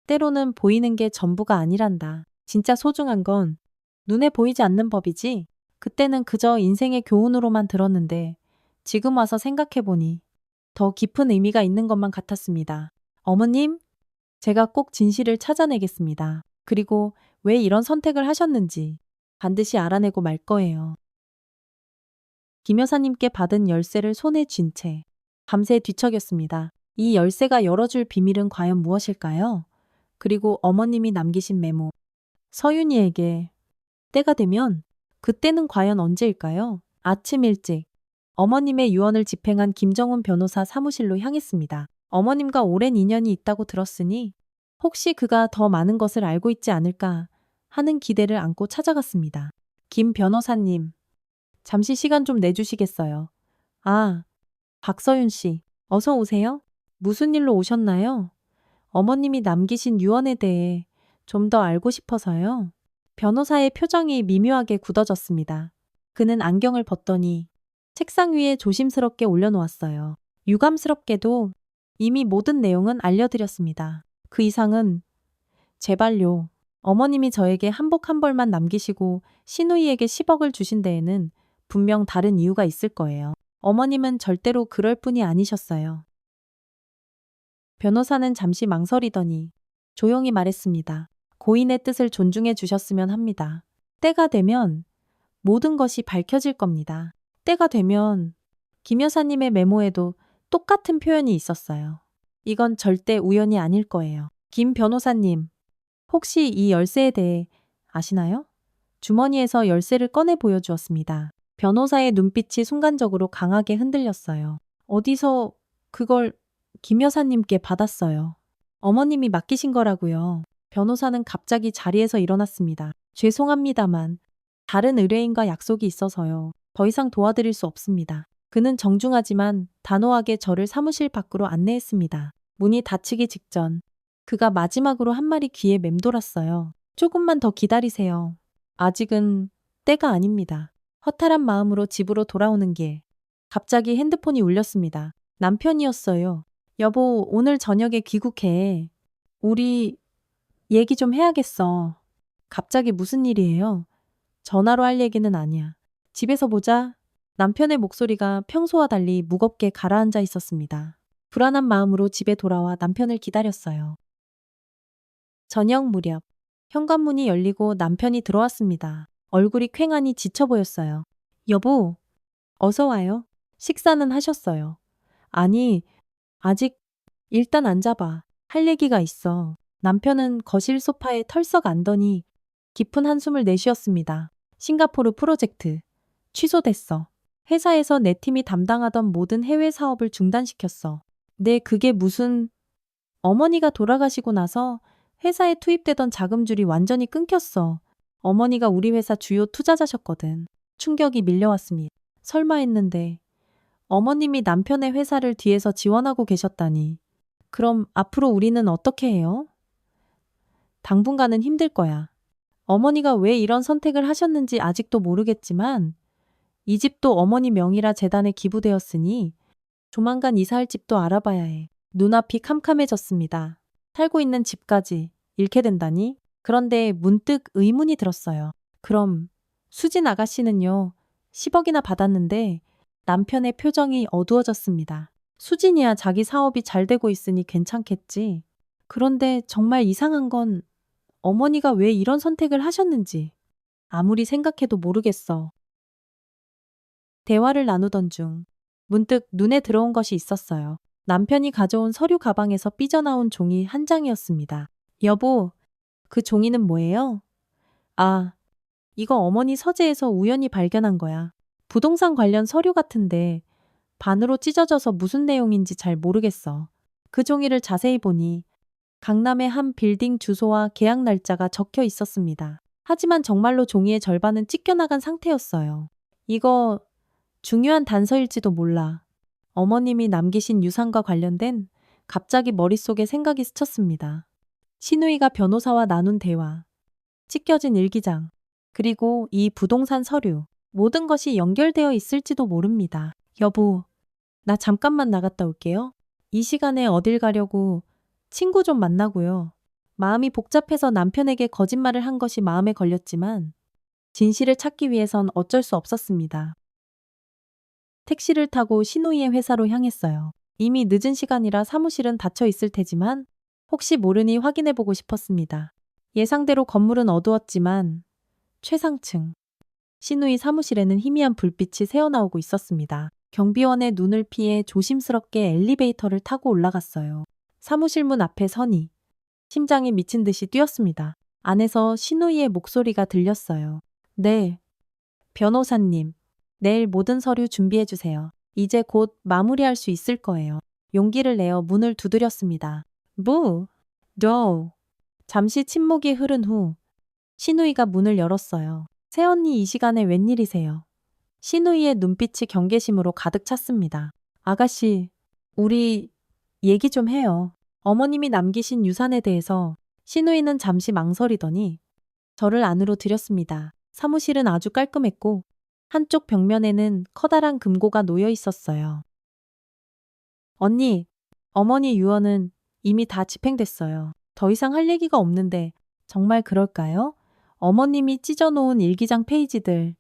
때로는 보이는 게 전부가 아니란다. 진짜 소중한 건 눈에 보이지 않는 법이지. 그때는 그저 인생의 교훈으로만 들었는데 지금 와서 생각해보니 더 깊은 의미가 있는 것만 같았습니다. 어머님, 제가 꼭 진실을 찾아내겠습니다. 그리고 왜 이런 선택을 하셨는지 반드시 알아내고 말 거예요. 김 여사님께 받은 열쇠를 손에 쥔 채 밤새 뒤척였습니다. 이 열쇠가 열어줄 비밀은 과연 무엇일까요? 그리고 어머님이 남기신 메모. 서윤이에게 때가 되면 그때는 과연 언제일까요? 아침 일찍 어머님의 유언을 집행한 김정훈 변호사 사무실로 향했습니다. 어머님과 오랜 인연이 있다고 들었으니 혹시 그가 더 많은 것을 알고 있지 않을까 하는 기대를 안고 찾아갔습니다. 김 변호사님, 잠시 시간 좀 내주시겠어요? 아, 박서윤 씨, 어서 오세요. 무슨 일로 오셨나요? 어머님이 남기신 유언에 대해 좀 더 알고 싶어서요. 변호사의 표정이 미묘하게 굳어졌습니다. 그는 안경을 벗더니 책상 위에 조심스럽게 올려놓았어요. 유감스럽게도 이미 모든 내용은 알려드렸습니다. 그 이상은 제발요. 어머님이 저에게 한복 한 벌만 남기시고 신우이에게 10억을 주신 데에는 분명 다른 이유가 있을 거예요. 어머님은 절대로 그럴 뿐이 아니셨어요. 변호사는 잠시 망설이더니 조용히 말했습니다. 고인의 뜻을 존중해 주셨으면 합니다. 때가 되면 모든 것이 밝혀질 겁니다. 때가 되면 김 여사님의 메모에도 똑같은 표현이 있었어요. 이건 절대 우연이 아닐 거예요. 김 변호사님, 혹시 이 열쇠에 대해 아시나요? 주머니에서 열쇠를 꺼내 보여주었습니다. 변호사의 눈빛이 순간적으로 강하게 흔들렸어요. 어디서 그걸 김 여사님께 받았어요. 어머님이 맡기신 거라고요. 변호사는 갑자기 자리에서 일어났습니다. 죄송합니다만 다른 의뢰인과 약속이 있어서요. 더 이상 도와드릴 수 없습니다. 그는 정중하지만 단호하게 저를 사무실 밖으로 안내했습니다. 문이 닫히기 직전 그가 마지막으로 한 말이 귀에 맴돌았어요. 조금만 더 기다리세요. 아직은 때가 아닙니다. 허탈한 마음으로 집으로 돌아오는 길. 갑자기 핸드폰이 울렸습니다. 남편이었어요. 여보, 오늘 저녁에 귀국해. 우리 얘기 좀 해야겠어. 갑자기 무슨 일이에요? 전화로 할 얘기는 아니야. 집에서 보자. 남편의 목소리가 평소와 달리 무겁게 가라앉아 있었습니다. 불안한 마음으로 집에 돌아와 남편을 기다렸어요. 저녁 무렵 현관문이 열리고 남편이 들어왔습니다. 얼굴이 퀭하니 지쳐 보였어요. 여보, 어서 와요. 식사는 하셨어요. 아니, 아직 일단 앉아봐. 할 얘기가 있어. 남편은 거실 소파에 털썩 앉더니 깊은 한숨을 내쉬었습니다. 싱가포르 프로젝트. 취소됐어. 회사에서 내 팀이 담당하던 모든 해외 사업을 중단시켰어. 네, 그게 무슨... 어머니가 돌아가시고 나서 회사에 투입되던 자금줄이 완전히 끊겼어. 어머니가 우리 회사 주요 투자자셨거든. 충격이 밀려왔습니다. 설마 했는데 어머님이 남편의 회사를 뒤에서 지원하고 계셨다니. 그럼 앞으로 우리는 어떻게 해요? 당분간은 힘들 거야. 어머니가 왜 이런 선택을 하셨는지 아직도 모르겠지만 이 집도 어머니 명의라 재단에 기부되었으니 조만간 이사할 집도 알아봐야 해. 눈앞이 캄캄해졌습니다. 살고 있는 집까지 잃게 된다니? 그런데 문득 의문이 들었어요. 그럼 수진 아가씨는요? 10억이나 받았는데 남편의 표정이 어두워졌습니다. 수진이야 자기 사업이 잘 되고 있으니 괜찮겠지. 그런데 정말 이상한 건 어머니가 왜 이런 선택을 하셨는지 아무리 생각해도 모르겠어. 대화를 나누던 중 문득 눈에 들어온 것이 있었어요. 남편이 가져온 서류 가방에서 삐져나온 종이 한 장이었습니다. 여보, 그 종이는 뭐예요? 아, 이거 어머니 서재에서 우연히 발견한 거야. 부동산 관련 서류 같은데 반으로 찢어져서 무슨 내용인지 잘 모르겠어. 그 종이를 자세히 보니 강남의 한 빌딩 주소와 계약 날짜가 적혀 있었습니다. 하지만 정말로 종이의 절반은 찢겨나간 상태였어요. 이거 중요한 단서일지도 몰라. 어머님이 남기신 유산과 관련된 갑자기 머릿속에 생각이 스쳤습니다. 신우이가 변호사와 나눈 대화, 찢겨진 일기장, 그리고 이 부동산 서류, 모든 것이 연결되어 있을지도 모릅니다. 여보, 나 잠깐만 나갔다 올게요. 이 시간에 어딜 가려고 친구 좀 만나고요. 마음이 복잡해서 남편에게 거짓말을 한 것이 마음에 걸렸지만 진실을 찾기 위해선 어쩔 수 없었습니다. 택시를 타고 신우이의 회사로 향했어요. 이미 늦은 시간이라 사무실은 닫혀 있을 테지만 혹시 모르니 확인해보고 싶었습니다. 예상대로 건물은 어두웠지만 최상층. 신우이 사무실에는 희미한 불빛이 새어나오고 있었습니다. 경비원의 눈을 피해 조심스럽게 엘리베이터를 타고 올라갔어요. 사무실 문 앞에 서니 심장이 미친 듯이 뛰었습니다. 안에서 신우이의 목소리가 들렸어요. 네, 변호사님. 내일 모든 서류 준비해주세요. 이제 곧 마무리할 수 있을 거예요. 용기를 내어 문을 두드렸습니다. 너. 잠시 침묵이 흐른 후 신우이가 문을 열었어요. 새언니 이 시간에 웬일이세요? 신우이의 눈빛이 경계심으로 가득 찼습니다. 아가씨, 우리 얘기 좀 해요. 어머님이 남기신 유산에 대해서 신우이는 잠시 망설이더니 저를 안으로 들였습니다. 사무실은 아주 깔끔했고 한쪽 벽면에는 커다란 금고가 놓여 있었어요. 언니, 어머니 유언은 이미 다 집행됐어요. 더 이상 할 얘기가 없는데 정말 그럴까요? 어머님이 찢어놓은 일기장 페이지들,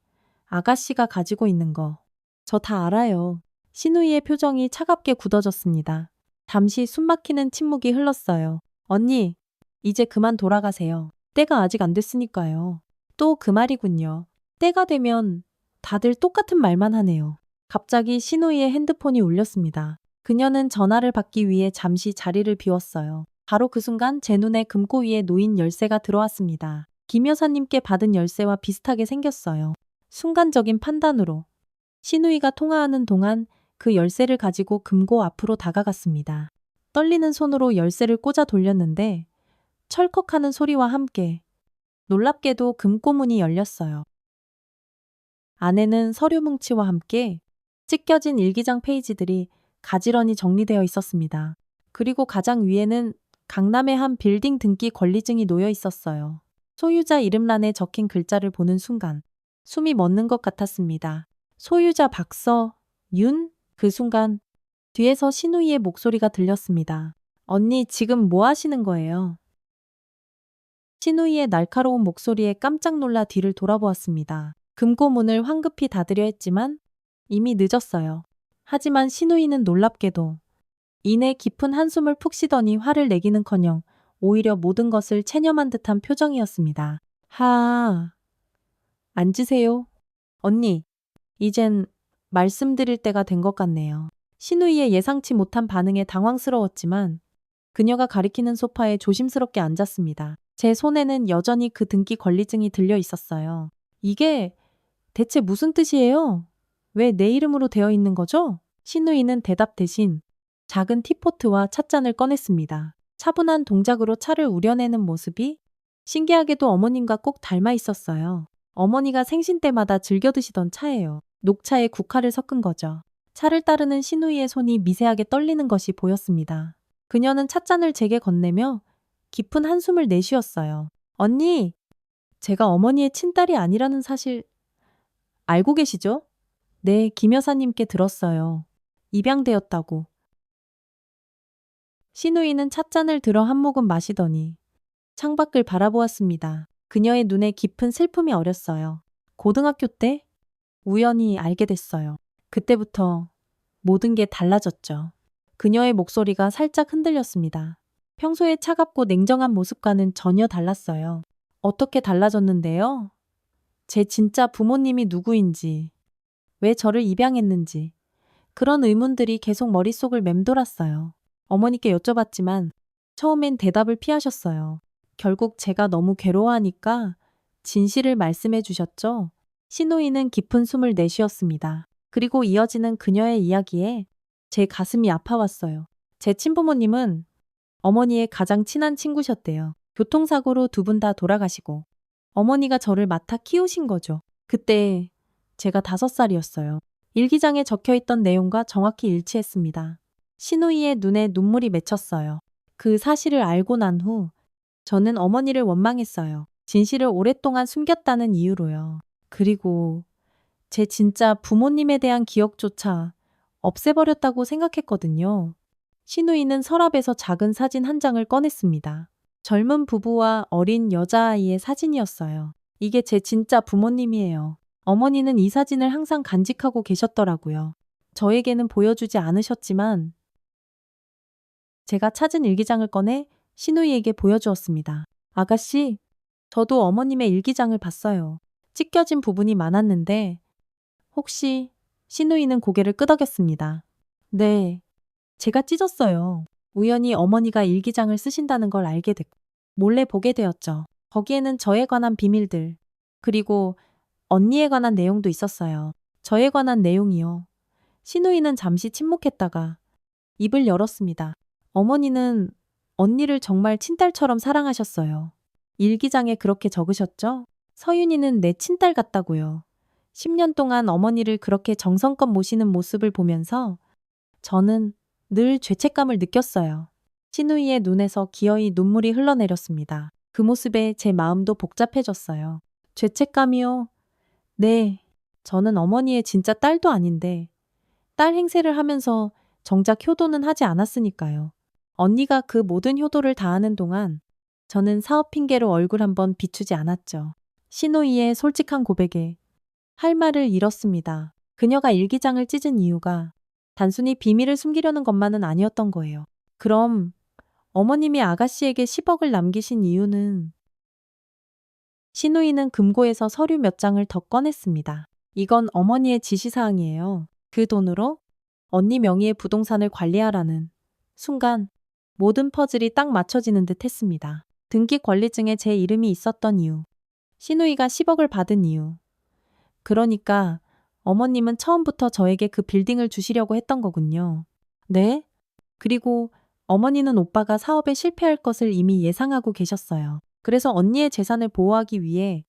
아가씨가 가지고 있는 거. 저 다 알아요. 신우이의 표정이 차갑게 굳어졌습니다. 잠시 숨막히는 침묵이 흘렀어요. 언니, 이제 그만 돌아가세요. 때가 아직 안 됐으니까요. 또 그 말이군요. 때가 되면 다들 똑같은 말만 하네요. 갑자기 신우이의 핸드폰이 울렸습니다. 그녀는 전화를 받기 위해 잠시 자리를 비웠어요. 바로 그 순간 제 눈에 금고 위에 놓인 열쇠가 들어왔습니다. 김 여사님께 받은 열쇠와 비슷하게 생겼어요. 순간적인 판단으로 신우이가 통화하는 동안 그 열쇠를 가지고 금고 앞으로 다가갔습니다. 떨리는 손으로 열쇠를 꽂아 돌렸는데 철컥하는 소리와 함께 놀랍게도 금고문이 열렸어요. 안에는 서류 뭉치와 함께 찢겨진 일기장 페이지들이 가지런히 정리되어 있었습니다. 그리고 가장 위에는 강남의 한 빌딩 등기 권리증이 놓여 있었어요. 소유자 이름란에 적힌 글자를 보는 순간 숨이 멎는 것 같았습니다. 소유자 박서윤? 그 순간 뒤에서 신우이의 목소리가 들렸습니다. 언니, 지금 뭐 하시는 거예요? 신우이의 날카로운 목소리에 깜짝 놀라 뒤를 돌아보았습니다. 금고문을 황급히 닫으려 했지만 이미 늦었어요. 하지만 신우이는 놀랍게도 이내 깊은 한숨을 푹 쉬더니 화를 내기는커녕 오히려 모든 것을 체념한 듯한 표정이었습니다. 앉으세요. 언니, 이젠 말씀드릴 때가 된 것 같네요. 신우이의 예상치 못한 반응에 당황스러웠지만 그녀가 가리키는 소파에 조심스럽게 앉았습니다. 제 손에는 여전히 그 등기 권리증이 들려 있었어요. 이게 대체 무슨 뜻이에요? 왜 내 이름으로 되어 있는 거죠? 신우이는 대답 대신 작은 티포트와 찻잔을 꺼냈습니다. 차분한 동작으로 차를 우려내는 모습이 신기하게도 어머님과 꼭 닮아 있었어요. 어머니가 생신 때마다 즐겨 드시던 차예요. 녹차에 국화를 섞은 거죠. 차를 따르는 신우이의 손이 미세하게 떨리는 것이 보였습니다. 그녀는 찻잔을 제게 건네며 깊은 한숨을 내쉬었어요. 언니, 제가 어머니의 친딸이 아니라는 사실 알고 계시죠? 네, 김 여사님께 들었어요. 입양되었다고. 신우이는 찻잔을 들어 한 모금 마시더니 창밖을 바라보았습니다. 그녀의 눈에 깊은 슬픔이 어렸어요. 고등학교 때 우연히 알게 됐어요. 그때부터 모든 게 달라졌죠. 그녀의 목소리가 살짝 흔들렸습니다. 평소에 차갑고 냉정한 모습과는 전혀 달랐어요. 어떻게 달라졌는데요? 제 진짜 부모님이 누구인지, 왜 저를 입양했는지, 그런 의문들이 계속 머릿속을 맴돌았어요. 어머니께 여쭤봤지만 처음엔 대답을 피하셨어요. 결국 제가 너무 괴로워하니까 진실을 말씀해 주셨죠. 신우이는 깊은 숨을 내쉬었습니다. 그리고 이어지는 그녀의 이야기에 제 가슴이 아파왔어요. 제 친부모님은 어머니의 가장 친한 친구셨대요. 교통사고로 두 분 다 돌아가시고 어머니가 저를 맡아 키우신 거죠. 그때 제가 5살이었어요. 일기장에 적혀있던 내용과 정확히 일치했습니다. 신우이의 눈에 눈물이 맺혔어요. 그 사실을 알고 난 후 저는 어머니를 원망했어요. 진실을 오랫동안 숨겼다는 이유로요. 그리고 제 진짜 부모님에 대한 기억조차 없애버렸다고 생각했거든요. 신우이는 서랍에서 작은 사진 한 장을 꺼냈습니다. 젊은 부부와 어린 여자아이의 사진이었어요. 이게 제 진짜 부모님이에요. 어머니는 이 사진을 항상 간직하고 계셨더라고요. 저에게는 보여주지 않으셨지만 제가 찾은 일기장을 꺼내 신우이에게 보여주었습니다. 아가씨, 저도 어머님의 일기장을 봤어요. 찢겨진 부분이 많았는데 혹시 신우이는 고개를 끄덕였습니다. 네, 제가 찢었어요. 우연히 어머니가 일기장을 쓰신다는 걸 알게 됐고 몰래 보게 되었죠. 거기에는 저에 관한 비밀들, 그리고 언니에 관한 내용도 있었어요. 저에 관한 내용이요. 신우이는 잠시 침묵했다가 입을 열었습니다. 어머니는 언니를 정말 친딸처럼 사랑하셨어요. 일기장에 그렇게 적으셨죠? 서윤이는 내 친딸 같다고요. 10년 동안 어머니를 그렇게 정성껏 모시는 모습을 보면서 저는 늘 죄책감을 느꼈어요. 신우이의 눈에서 기어이 눈물이 흘러내렸습니다. 그 모습에 제 마음도 복잡해졌어요. 죄책감이요? 네, 저는 어머니의 진짜 딸도 아닌데 딸 행세를 하면서 정작 효도는 하지 않았으니까요. 언니가 그 모든 효도를 다하는 동안 저는 사업 핑계로 얼굴 한번 비추지 않았죠. 신우이의 솔직한 고백에 할 말을 잃었습니다. 그녀가 일기장을 찢은 이유가 단순히 비밀을 숨기려는 것만은 아니었던 거예요. 그럼 어머님이 아가씨에게 10억을 남기신 이유는? 신우이는 금고에서 서류 몇 장을 더 꺼냈습니다. 이건 어머니의 지시사항이에요. 그 돈으로 언니 명의의 부동산을 관리하라는 순간 모든 퍼즐이 딱 맞춰지는 듯 했습니다. 등기 관리증에 제 이름이 있었던 이유, 시누이가 10억을 받은 이유. 그러니까 어머님은 처음부터 저에게 그 빌딩을 주시려고 했던 거군요. 네? 그리고 어머니는 오빠가 사업에 실패할 것을 이미 예상하고 계셨어요. 그래서 언니의 재산을 보호하기 위해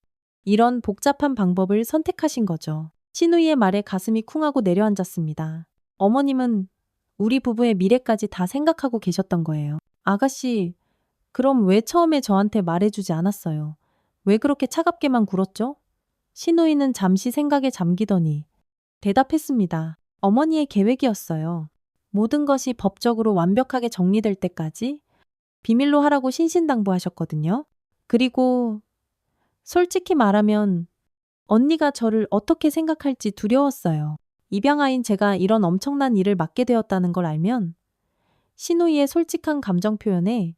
이런 복잡한 방법을 선택하신 거죠. 시누이의 말에 가슴이 쿵하고 내려앉았습니다. 어머님은 우리 부부의 미래까지 다 생각하고 계셨던 거예요. 아가씨, 그럼 왜 처음에 저한테 말해주지 않았어요? 왜 그렇게 차갑게만 굴었죠? 시누이는 잠시 생각에 잠기더니 대답했습니다. 어머니의 계획이었어요. 모든 것이 법적으로 완벽하게 정리될 때까지 비밀로 하라고 신신당부하셨거든요. 그리고 솔직히 말하면 언니가 저를 어떻게 생각할지 두려웠어요. 입양아인 제가 이런 엄청난 일을 맡게 되었다는 걸 알면 시누이의 솔직한 감정 표현에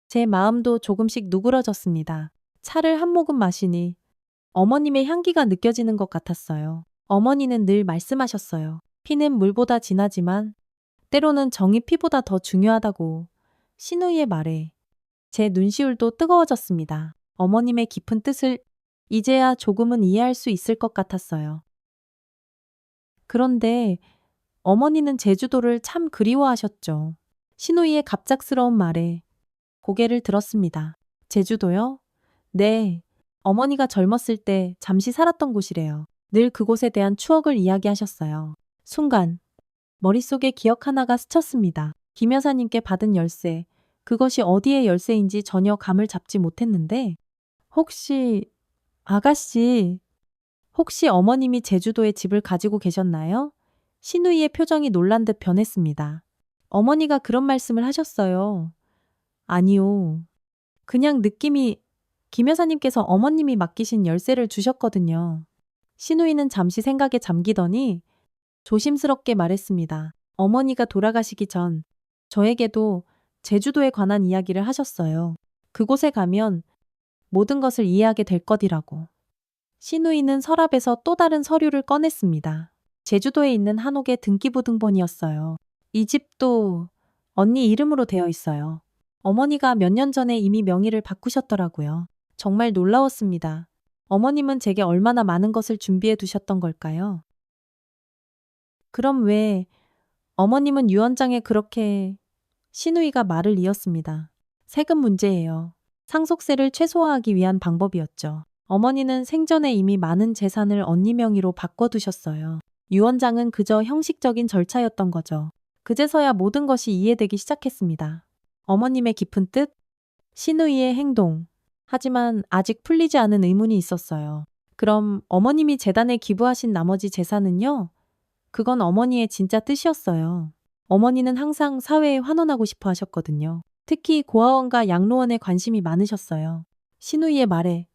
제 마음도 조금씩 누그러졌습니다. 차를 한 모금 마시니 어머님의 향기가 느껴지는 것 같았어요. 어머니는 늘 말씀하셨어요. 피는 물보다 진하지만 때로는 정이 피보다 더 중요하다고. 시누이의 말에 제 눈시울도 뜨거워졌습니다. 어머님의 깊은 뜻을 이제야 조금은 이해할 수 있을 것 같았어요. 그런데 어머니는 제주도를 참 그리워하셨죠. 시누이의 갑작스러운 말에 고개를 들었습니다. 제주도요? 네. 어머니가 젊었을 때 잠시 살았던 곳이래요. 늘 그곳에 대한 추억을 이야기하셨어요. 순간 머릿속에 기억 하나가 스쳤습니다. 김 여사님께 받은 열쇠. 그것이 어디의 열쇠인지 전혀 감을 잡지 못했는데 혹시 아가씨, 혹시 어머님이 제주도에 집을 가지고 계셨나요? 시누이의 표정이 놀란 듯 변했습니다. 어머니가 그런 말씀을 하셨어요. 아니요. 그냥 느낌이 김 여사님께서 어머님이 맡기신 열쇠를 주셨거든요. 시누이는 잠시 생각에 잠기더니 조심스럽게 말했습니다. 어머니가 돌아가시기 전 저에게도 제주도에 관한 이야기를 하셨어요. 그곳에 가면 모든 것을 이해하게 될 것이라고. 시누이는 서랍에서 또 다른 서류를 꺼냈습니다. 제주도에 있는 한옥의 등기부등본이었어요. 이 집도 언니 이름으로 되어 있어요. 어머니가 몇 년 전에 이미 명의를 바꾸셨더라고요. 정말 놀라웠습니다. 어머님은 제게 얼마나 많은 것을 준비해 두셨던 걸까요? 그럼 왜 어머님은 유언장에 그렇게 시누이가 말을 이었습니다. 세금 문제예요. 상속세를 최소화하기 위한 방법이었죠. 어머니는 생전에 이미 많은 재산을 언니 명의로 바꿔두셨어요. 유언장은 그저 형식적인 절차였던 거죠. 그제서야 모든 것이 이해되기 시작했습니다. 어머님의 깊은 뜻, 시누이의 행동. 하지만 아직 풀리지 않은 의문이 있었어요. 그럼 어머님이 재단에 기부하신 나머지 재산은요? 그건 어머니의 진짜 뜻이었어요. 어머니는 항상 사회에 환원하고 싶어 하셨거든요. 특히 고아원과 양로원에 관심이 많으셨어요. 시누이의 말에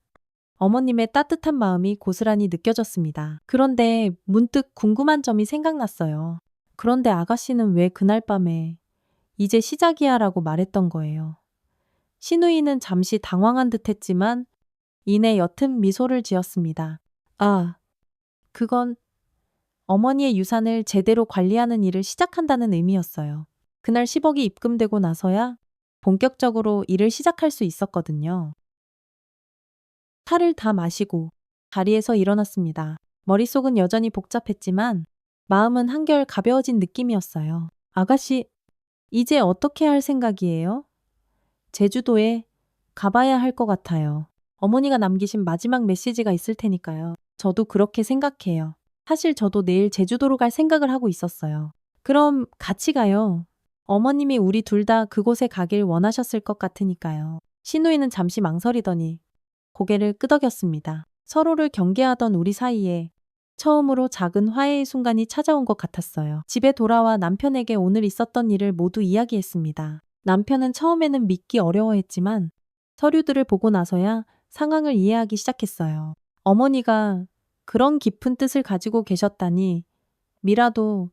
어머님의 따뜻한 마음이 고스란히 느껴졌습니다. 그런데 문득 궁금한 점이 생각났어요. 그런데 아가씨는 왜 그날 밤에 이제 시작이야 라고 말했던 거예요. 시누이는 잠시 당황한 듯 했지만 이내 옅은 미소를 지었습니다. 아, 그건 어머니의 유산을 제대로 관리하는 일을 시작한다는 의미였어요. 그날 10억이 입금되고 나서야 본격적으로 일을 시작할 수 있었거든요. 차를 다 마시고 자리에서 일어났습니다. 머릿속은 여전히 복잡했지만 마음은 한결 가벼워진 느낌이었어요. 아가씨, 이제 어떻게 할 생각이에요? 제주도에 가봐야 할 것 같아요. 어머니가 남기신 마지막 메시지가 있을 테니까요. 저도 그렇게 생각해요. 사실 저도 내일 제주도로 갈 생각을 하고 있었어요. 그럼 같이 가요. 어머님이 우리 둘 다 그곳에 가길 원하셨을 것 같으니까요. 시누이는 잠시 망설이더니 고개를 끄덕였습니다. 서로를 경계하던 우리 사이에 처음으로 작은 화해의 순간이 찾아온 것 같았어요. 집에 돌아와 남편에게 오늘 있었던 일을 모두 이야기했습니다. 남편은 처음에는 믿기 어려워했지만 서류들을 보고 나서야 상황을 이해하기 시작했어요. 어머니가 그런 깊은 뜻을 가지고 계셨다니 미라도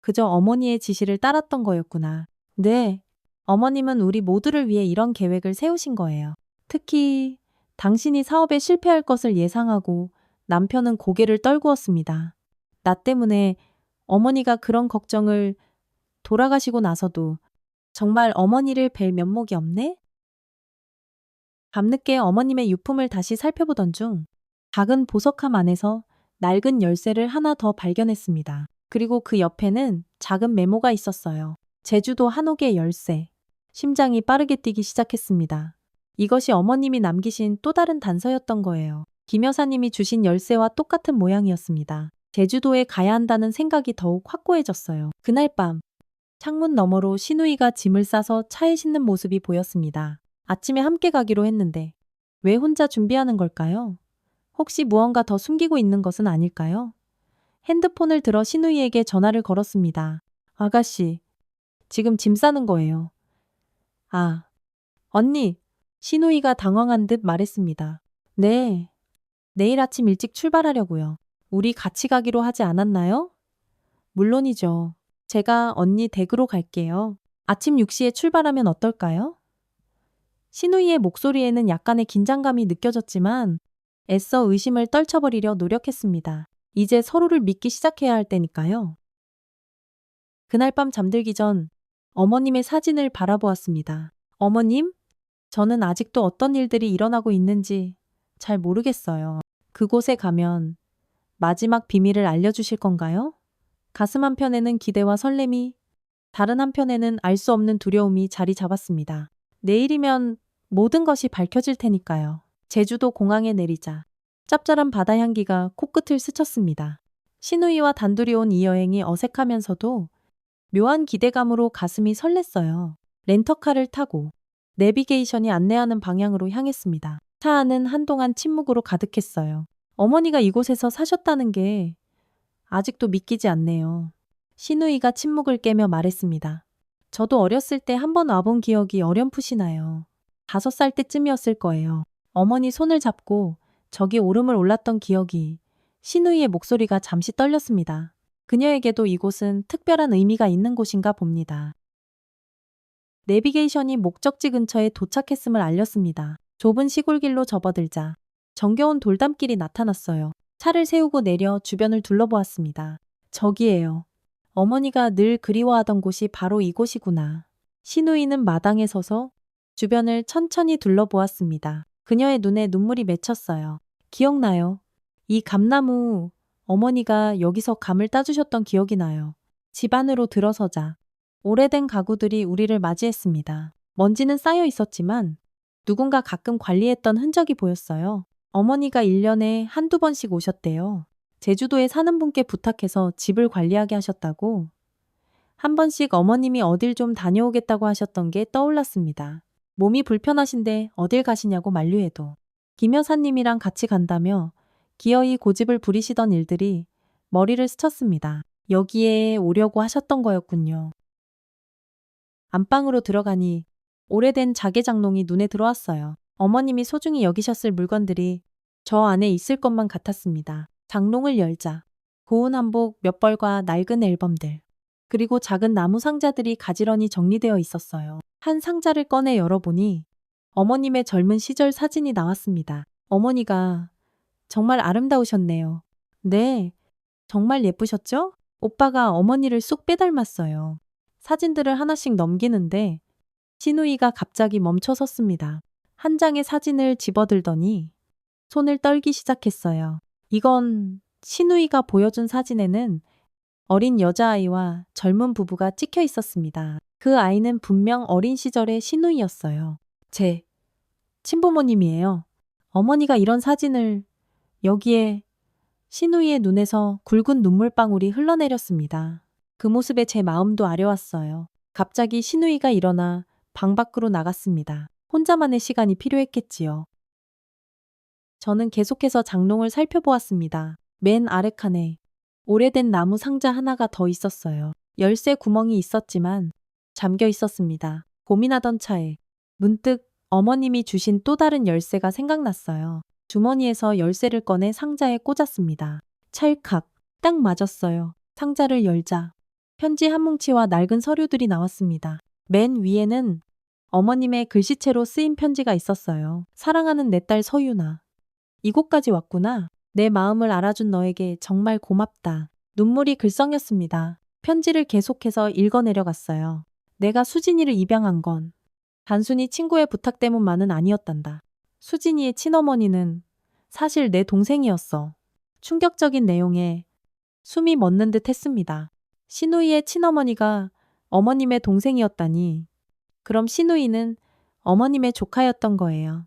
그저 어머니의 지시를 따랐던 거였구나. 네, 어머님은 우리 모두를 위해 이런 계획을 세우신 거예요. 특히 당신이 사업에 실패할 것을 예상하고 남편은 고개를 떨구었습니다. 나 때문에 어머니가 그런 걱정을 돌아가시고 나서도 정말 어머니를 뵐 면목이 없네? 밤늦게 어머님의 유품을 다시 살펴보던 중 작은 보석함 안에서 낡은 열쇠를 하나 더 발견했습니다. 그리고 그 옆에는 작은 메모가 있었어요. 제주도 한옥의 열쇠. 심장이 빠르게 뛰기 시작했습니다. 이것이 어머님이 남기신 또 다른 단서였던 거예요. 김 여사님이 주신 열쇠와 똑같은 모양이었습니다. 제주도에 가야 한다는 생각이 더욱 확고해졌어요. 그날 밤 창문 너머로 신우이가 짐을 싸서 차에 싣는 모습이 보였습니다. 아침에 함께 가기로 했는데 왜 혼자 준비하는 걸까요? 혹시 무언가 더 숨기고 있는 것은 아닐까요? 핸드폰을 들어 신우이에게 전화를 걸었습니다. 아가씨, 지금 짐 싸는 거예요. 아, 언니. 신우이가 당황한 듯 말했습니다. 네, 내일 아침 일찍 출발하려고요. 우리 같이 가기로 하지 않았나요? 물론이죠. 제가 언니 댁으로 갈게요. 아침 6시에 출발하면 어떨까요? 신우이의 목소리에는 약간의 긴장감이 느껴졌지만 애써 의심을 떨쳐버리려 노력했습니다. 이제 서로를 믿기 시작해야 할 때니까요. 그날 밤 잠들기 전 어머님의 사진을 바라보았습니다. 어머님, 저는 아직도 어떤 일들이 일어나고 있는지 잘 모르겠어요. 그곳에 가면 마지막 비밀을 알려주실 건가요? 가슴 한편에는 기대와 설렘이, 다른 한편에는 알 수 없는 두려움이 자리 잡았습니다. 내일이면 모든 것이 밝혀질 테니까요. 제주도 공항에 내리자 짭짤한 바다 향기가 코끝을 스쳤습니다. 신우이와 단둘이 온 이 여행이 어색하면서도 묘한 기대감으로 가슴이 설렜어요. 렌터카를 타고 내비게이션이 안내하는 방향으로 향했습니다. 차 안은 한동안 침묵으로 가득했어요. 어머니가 이곳에서 사셨다는 게 아직도 믿기지 않네요. 신우이가 침묵을 깨며 말했습니다. 저도 어렸을 때 한 번 와본 기억이 어렴풋이 나요. 5살 때쯤이었을 거예요. 어머니 손을 잡고 저기 오름을 올랐던 기억이. 신우이의 목소리가 잠시 떨렸습니다. 그녀에게도 이곳은 특별한 의미가 있는 곳인가 봅니다. 내비게이션이 목적지 근처에 도착했음을 알렸습니다. 좁은 시골길로 접어들자 정겨운 돌담길이 나타났어요. 차를 세우고 내려 주변을 둘러보았습니다. 저기예요. 어머니가 늘 그리워하던 곳이 바로 이곳이구나. 신우이는 마당에 서서 주변을 천천히 둘러보았습니다. 그녀의 눈에 눈물이 맺혔어요. 기억나요? 이 감나무, 어머니가 여기서 감을 따주셨던 기억이 나요. 집 안으로 들어서자 오래된 가구들이 우리를 맞이했습니다. 먼지는 쌓여 있었지만 누군가 가끔 관리했던 흔적이 보였어요. 어머니가 1년에 한두 번씩 오셨대요. 제주도에 사는 분께 부탁해서 집을 관리하게 하셨다고. 한 번씩 어머님이 어딜 좀 다녀오겠다고 하셨던 게 떠올랐습니다. 몸이 불편하신데 어딜 가시냐고 만류해도 김 여사님이랑 같이 간다며 기어이 고집을 부리시던 일들이 머리를 스쳤습니다. 여기에 오려고 하셨던 거였군요. 안방으로 들어가니 오래된 자개장롱이 눈에 들어왔어요. 어머님이 소중히 여기셨을 물건들이 저 안에 있을 것만 같았습니다. 장롱을 열자 고운 한복 몇 벌과 낡은 앨범들, 그리고 작은 나무 상자들이 가지런히 정리되어 있었어요. 한 상자를 꺼내 열어보니 어머님의 젊은 시절 사진이 나왔습니다. 어머니가 정말 아름다우셨네요. 네, 정말 예쁘셨죠? 오빠가 어머니를 쏙 빼닮았어요. 사진들을 하나씩 넘기는데 신우이가 갑자기 멈춰 섰습니다. 한 장의 사진을 집어들더니 손을 떨기 시작했어요. 이건 신우이가 보여준 사진에는 어린 여자아이와 젊은 부부가 찍혀 있었습니다. 그 아이는 분명 어린 시절의 신우이였어요. 제 친부모님이에요. 어머니가 이런 사진을 여기에. 신우이의 눈에서 굵은 눈물방울이 흘러내렸습니다. 그 모습에 제 마음도 아려왔어요. 갑자기 신우이가 일어나 방 밖으로 나갔습니다. 혼자만의 시간이 필요했겠지요. 저는 계속해서 장롱을 살펴보았습니다. 맨 아래 칸에 오래된 나무 상자 하나가 더 있었어요. 열쇠 구멍이 있었지만 잠겨 있었습니다. 고민하던 차에 문득 어머님이 주신 또 다른 열쇠가 생각났어요. 주머니에서 열쇠를 꺼내 상자에 꽂았습니다. 찰칵, 딱 맞았어요. 상자를 열자 편지 한 뭉치와 낡은 서류들이 나왔습니다. 맨 위에는 어머님의 글씨체로 쓰인 편지가 있었어요. 사랑하는 내 딸 서유나. 이곳까지 왔구나. 내 마음을 알아준 너에게 정말 고맙다. 눈물이 글썽였습니다. 편지를 계속해서 읽어내려갔어요. 내가 수진이를 입양한 건 단순히 친구의 부탁 때문만은 아니었단다. 수진이의 친어머니는 사실 내 동생이었어. 충격적인 내용에 숨이 멎는 듯 했습니다. 신우이의 친어머니가 어머님의 동생이었다니. 그럼 신우이는 어머님의 조카였던 거예요.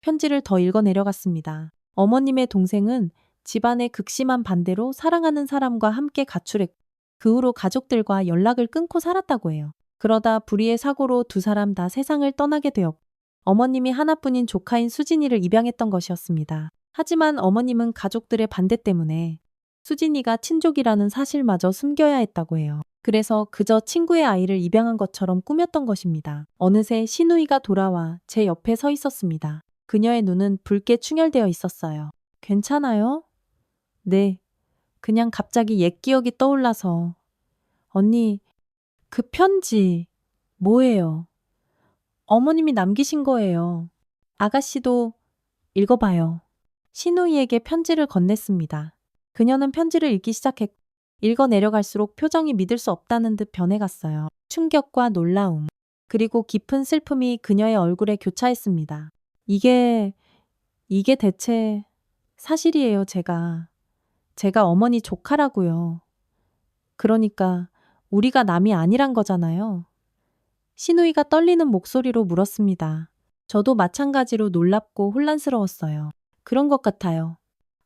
편지를 더 읽어 내려갔습니다. 어머님의 동생은 집안의 극심한 반대로 사랑하는 사람과 함께 가출했고 그 후로 가족들과 연락을 끊고 살았다고 해요. 그러다 불의의 사고로 두 사람 다 세상을 떠나게 되었고 어머님이 하나뿐인 조카인 수진이를 입양했던 것이었습니다. 하지만 어머님은 가족들의 반대 때문에 수진이가 친족이라는 사실마저 숨겨야 했다고 해요. 그래서 그저 친구의 아이를 입양한 것처럼 꾸몄던 것입니다. 어느새 신우이가 돌아와 제 옆에 서 있었습니다. 그녀의 눈은 붉게 충혈되어 있었어요. 괜찮아요? 네. 그냥 갑자기 옛 기억이 떠올라서. 언니, 그 편지 뭐예요? 어머님이 남기신 거예요. 아가씨도 읽어봐요. 신우이에게 편지를 건넸습니다. 그녀는 편지를 읽기 시작했고 읽어 내려갈수록 표정이 믿을 수 없다는 듯 변해갔어요. 충격과 놀라움, 그리고 깊은 슬픔이 그녀의 얼굴에 교차했습니다. 이게 대체 사실이에요, 제가 어머니 조카라고요. 그러니까 우리가 남이 아니란 거잖아요. 신우이가 떨리는 목소리로 물었습니다. 저도 마찬가지로 놀랍고 혼란스러웠어요. 그런 것 같아요.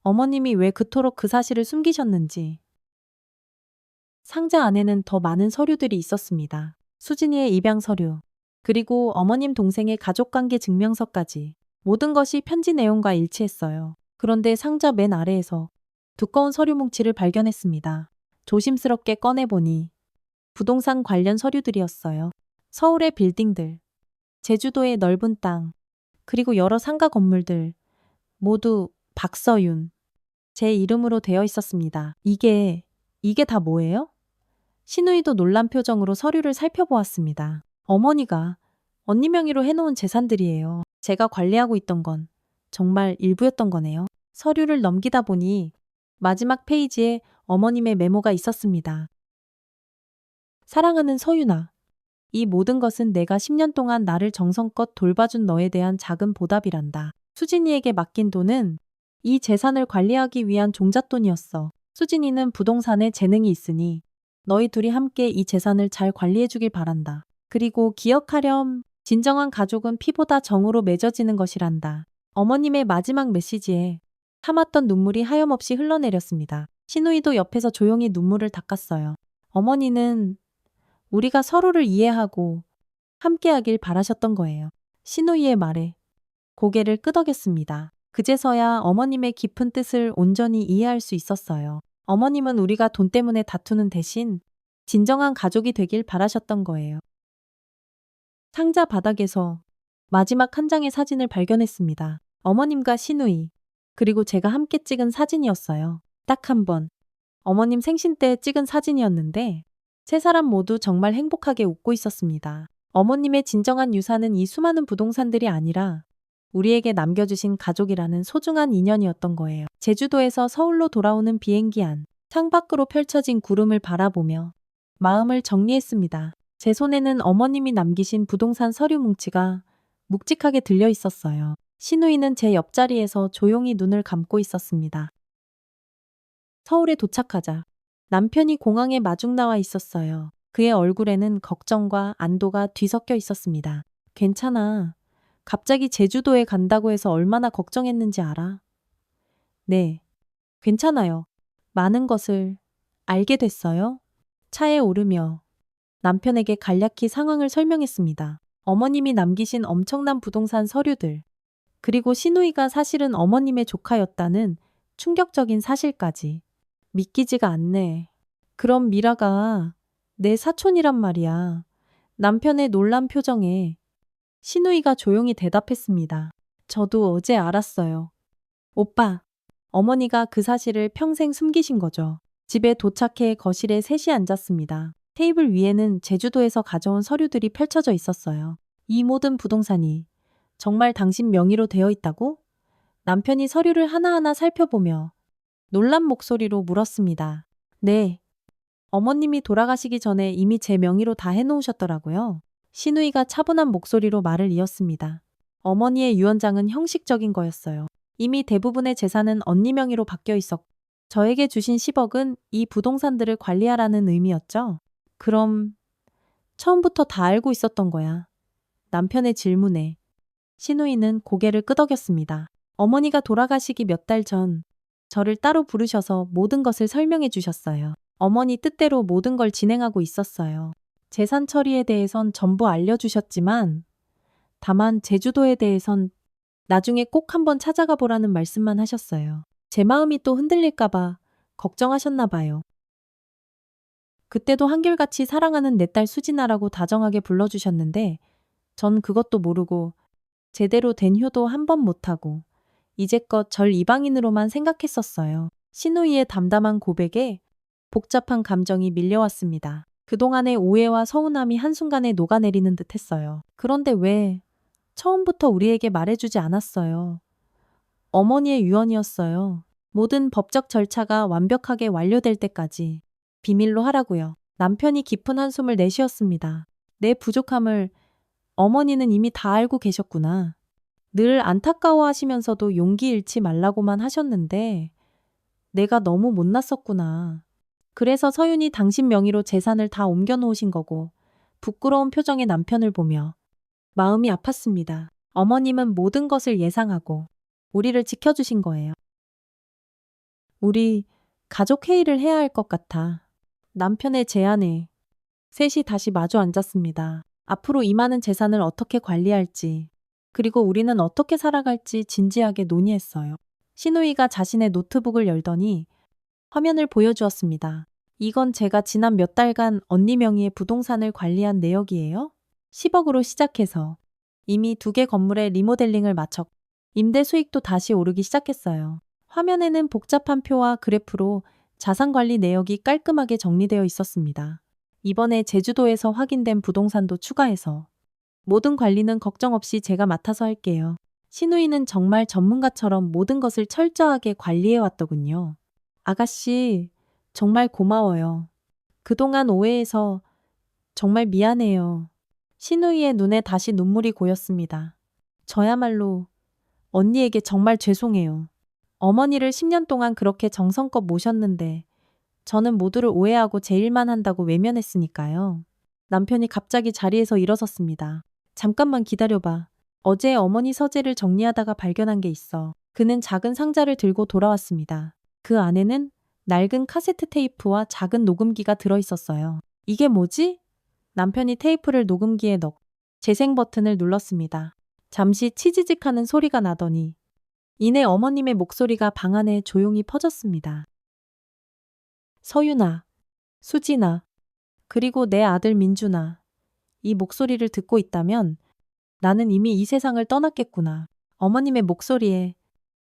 어머님이 왜 그토록 그 사실을 숨기셨는지. 상자 안에는 더 많은 서류들이 있었습니다. 수진이의 입양 서류, 그리고 어머님 동생의 가족관계 증명서까지. 모든 것이 편지 내용과 일치했어요. 그런데 상자 맨 아래에서 두꺼운 서류 뭉치를 발견했습니다. 조심스럽게 꺼내보니 부동산 관련 서류들이었어요. 서울의 빌딩들, 제주도의 넓은 땅, 그리고 여러 상가 건물들, 모두 박서윤, 제 이름으로 되어 있었습니다. 이게 다 뭐예요? 신우이도 놀란 표정으로 서류를 살펴보았습니다. 어머니가 언니 명의로 해놓은 재산들이에요. 제가 관리하고 있던 건 정말 일부였던 거네요. 서류를 넘기다 보니 마지막 페이지에 어머님의 메모가 있었습니다. 사랑하는 서윤아, 이 모든 것은 내가 10년 동안 나를 정성껏 돌봐준 너에 대한 작은 보답이란다. 수진이에게 맡긴 돈은 이 재산을 관리하기 위한 종잣돈이었어. 수진이는 부동산에 재능이 있으니 너희 둘이 함께 이 재산을 잘 관리해주길 바란다. 그리고 기억하렴. 진정한 가족은 피보다 정으로 맺어지는 것이란다. 어머님의 마지막 메시지에 참았던 눈물이 하염없이 흘러내렸습니다. 신우이도 옆에서 조용히 눈물을 닦았어요. 어머니는 우리가 서로를 이해하고 함께하길 바라셨던 거예요. 신우이의 말에 고개를 끄덕였습니다. 그제서야 어머님의 깊은 뜻을 온전히 이해할 수 있었어요. 어머님은 우리가 돈 때문에 다투는 대신 진정한 가족이 되길 바라셨던 거예요. 상자 바닥에서 마지막 한 장의 사진을 발견했습니다. 어머님과 신우이, 그리고 제가 함께 찍은 사진이었어요. 딱 한 번. 어머님 생신 때 찍은 사진이었는데 세 사람 모두 정말 행복하게 웃고 있었습니다. 어머님의 진정한 유산은 이 수많은 부동산들이 아니라 우리에게 남겨주신 가족이라는 소중한 인연이었던 거예요. 제주도에서 서울로 돌아오는 비행기 안, 창밖으로 펼쳐진 구름을 바라보며 마음을 정리했습니다. 제 손에는 어머님이 남기신 부동산 서류 뭉치가 묵직하게 들려 있었어요. 신우이는 제 옆자리에서 조용히 눈을 감고 있었습니다. 서울에 도착하자 남편이 공항에 마중 나와 있었어요. 그의 얼굴에는 걱정과 안도가 뒤섞여 있었습니다. 괜찮아. 갑자기 제주도에 간다고 해서 얼마나 걱정했는지 알아? 네. 괜찮아요. 많은 것을 알게 됐어요. 차에 오르며 남편에게 간략히 상황을 설명했습니다. 어머님이 남기신 엄청난 부동산 서류들, 그리고 신우이가 사실은 어머님의 조카였다는 충격적인 사실까지. 믿기지가 않네. 그럼 미라가 내 사촌이란 말이야. 남편의 놀란 표정에 신우이가 조용히 대답했습니다. 저도 어제 알았어요. 오빠, 어머니가 그 사실을 평생 숨기신 거죠. 집에 도착해 거실에 셋이 앉았습니다. 테이블 위에는 제주도에서 가져온 서류들이 펼쳐져 있었어요. 이 모든 부동산이 정말 당신 명의로 되어 있다고? 남편이 서류를 하나하나 살펴보며 놀란 목소리로 물었습니다. 네. 어머님이 돌아가시기 전에 이미 제 명의로 다 해놓으셨더라고요. 신우이가 차분한 목소리로 말을 이었습니다. 어머니의 유언장은 형식적인 거였어요. 이미 대부분의 재산은 언니 명의로 바뀌어 있었고 저에게 주신 10억은 이 부동산들을 관리하라는 의미였죠. 그럼 처음부터 다 알고 있었던 거야. 남편의 질문에 신우이는 고개를 끄덕였습니다. 어머니가 돌아가시기 몇 달 전 저를 따로 부르셔서 모든 것을 설명해 주셨어요. 어머니 뜻대로 모든 걸 진행하고 있었어요. 재산 처리에 대해선 전부 알려주셨지만 다만 제주도에 대해선 나중에 꼭 한번 찾아가 보라는 말씀만 하셨어요. 제 마음이 또 흔들릴까봐 걱정하셨나 봐요. 그때도 한결같이 사랑하는 내 딸 수진아라고 다정하게 불러주셨는데 전 그것도 모르고 제대로 된 효도 한 번 못하고 이제껏 절 이방인으로만 생각했었어요. 신우이의 담담한 고백에 복잡한 감정이 밀려왔습니다. 그동안의 오해와 서운함이 한순간에 녹아내리는 듯 했어요. 그런데 왜 처음부터 우리에게 말해주지 않았어요? 어머니의 유언이었어요. 모든 법적 절차가 완벽하게 완료될 때까지 비밀로 하라고요. 남편이 깊은 한숨을 내쉬었습니다. 내 부족함을 어머니는 이미 다 알고 계셨구나. 늘 안타까워하시면서도 용기 잃지 말라고만 하셨는데 내가 너무 못났었구나. 그래서 서윤이 당신 명의로 재산을 다 옮겨놓으신 거고 부끄러운 표정의 남편을 보며 마음이 아팠습니다. 어머님은 모든 것을 예상하고 우리를 지켜주신 거예요. 우리 가족 회의를 해야 할 것 같아. 남편의 제안에 셋이 다시 마주 앉았습니다. 앞으로 이 많은 재산을 어떻게 관리할지, 그리고 우리는 어떻게 살아갈지 진지하게 논의했어요. 신우이가 자신의 노트북을 열더니 화면을 보여주었습니다. 이건 제가 지난 몇 달간 언니 명의의 부동산을 관리한 내역이에요. 10억으로 시작해서 이미 2개 건물의 리모델링을 마쳤고 임대 수익도 다시 오르기 시작했어요. 화면에는 복잡한 표와 그래프로 자산 관리 내역이 깔끔하게 정리되어 있었습니다. 이번에 제주도에서 확인된 부동산도 추가해서 모든 관리는 걱정 없이 제가 맡아서 할게요. 신우이는 정말 전문가처럼 모든 것을 철저하게 관리해 왔더군요. 아가씨, 정말 고마워요. 그동안 오해해서 정말 미안해요. 신우이의 눈에 다시 눈물이 고였습니다. 저야말로 언니에게 정말 죄송해요. 어머니를 10년 동안 그렇게 정성껏 모셨는데 저는 모두를 오해하고 제 일만 한다고 외면했으니까요. 남편이 갑자기 자리에서 일어섰습니다. 잠깐만 기다려봐. 어제 어머니 서재를 정리하다가 발견한 게 있어. 그는 작은 상자를 들고 돌아왔습니다. 그 안에는 낡은 카세트 테이프와 작은 녹음기가 들어있었어요. 이게 뭐지? 남편이 테이프를 녹음기에 넣고 재생 버튼을 눌렀습니다. 잠시 치지직하는 소리가 나더니 이내 어머님의 목소리가 방 안에 조용히 퍼졌습니다. 서윤아, 수진아, 그리고 내 아들 민준아. 이 목소리를 듣고 있다면 나는 이미 이 세상을 떠났겠구나. 어머님의 목소리에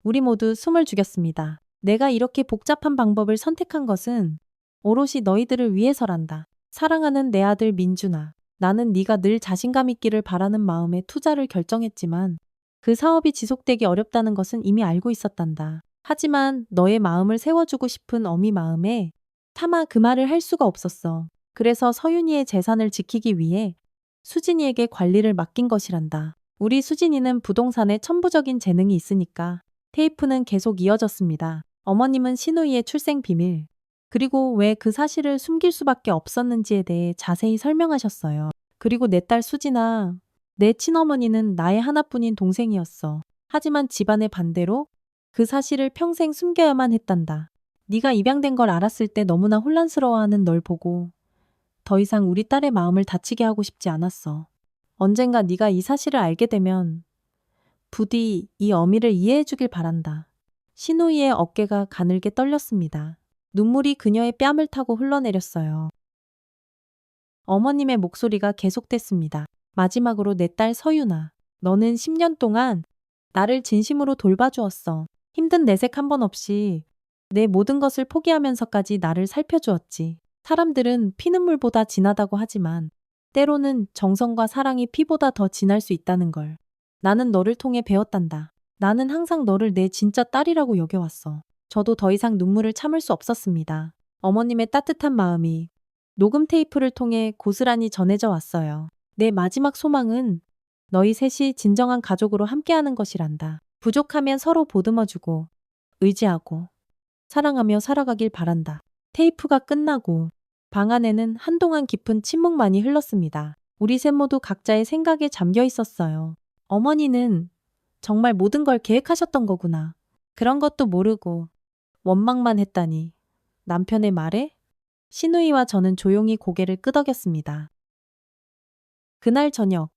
우리 모두 숨을 죽였습니다. 내가 이렇게 복잡한 방법을 선택한 것은 오롯이 너희들을 위해서란다. 사랑하는 내 아들 민준아. 나는 네가 늘 자신감 있기를 바라는 마음에 투자를 결정했지만 그 사업이 지속되기 어렵다는 것은 이미 알고 있었단다. 하지만 너의 마음을 세워주고 싶은 어미 마음에 차마 그 말을 할 수가 없었어. 그래서 서윤이의 재산을 지키기 위해 수진이에게 관리를 맡긴 것이란다. 우리 수진이는 부동산에 천부적인 재능이 있으니까. 테이프는 계속 이어졌습니다. 어머님은 신우이의 출생 비밀, 그리고 왜 그 사실을 숨길 수밖에 없었는지에 대해 자세히 설명하셨어요. 그리고 내 딸 수진아, 내 친어머니는 나의 하나뿐인 동생이었어. 하지만 집안의 반대로 그 사실을 평생 숨겨야만 했단다. 네가 입양된 걸 알았을 때 너무나 혼란스러워하는 널 보고 더 이상 우리 딸의 마음을 다치게 하고 싶지 않았어. 언젠가 네가 이 사실을 알게 되면 부디 이 어미를 이해해 주길 바란다. 신우이의 어깨가 가늘게 떨렸습니다. 눈물이 그녀의 뺨을 타고 흘러내렸어요. 어머님의 목소리가 계속됐습니다. 마지막으로 내 딸 서윤아, 너는 10년 동안 나를 진심으로 돌봐주었어. 힘든 내색 한 번 없이 내 모든 것을 포기하면서까지 나를 살펴주었지. 사람들은 피눈물보다 진하다고 하지만 때로는 정성과 사랑이 피보다 더 진할 수 있다는 걸 나는 너를 통해 배웠단다. 나는 항상 너를 내 진짜 딸이라고 여겨왔어. 저도 더 이상 눈물을 참을 수 없었습니다. 어머님의 따뜻한 마음이 녹음 테이프를 통해 고스란히 전해져 왔어요. 내 마지막 소망은 너희 셋이 진정한 가족으로 함께하는 것이란다. 부족하면 서로 보듬어주고 의지하고 사랑하며 살아가길 바란다. 테이프가 끝나고 방 안에는 한동안 깊은 침묵만이 흘렀습니다. 우리 셋 모두 각자의 생각에 잠겨 있었어요. 어머니는 정말 모든 걸 계획하셨던 거구나. 그런 것도 모르고 원망만 했다니. 남편의 말에 신우이와 저는 조용히 고개를 끄덕였습니다. 그날 저녁,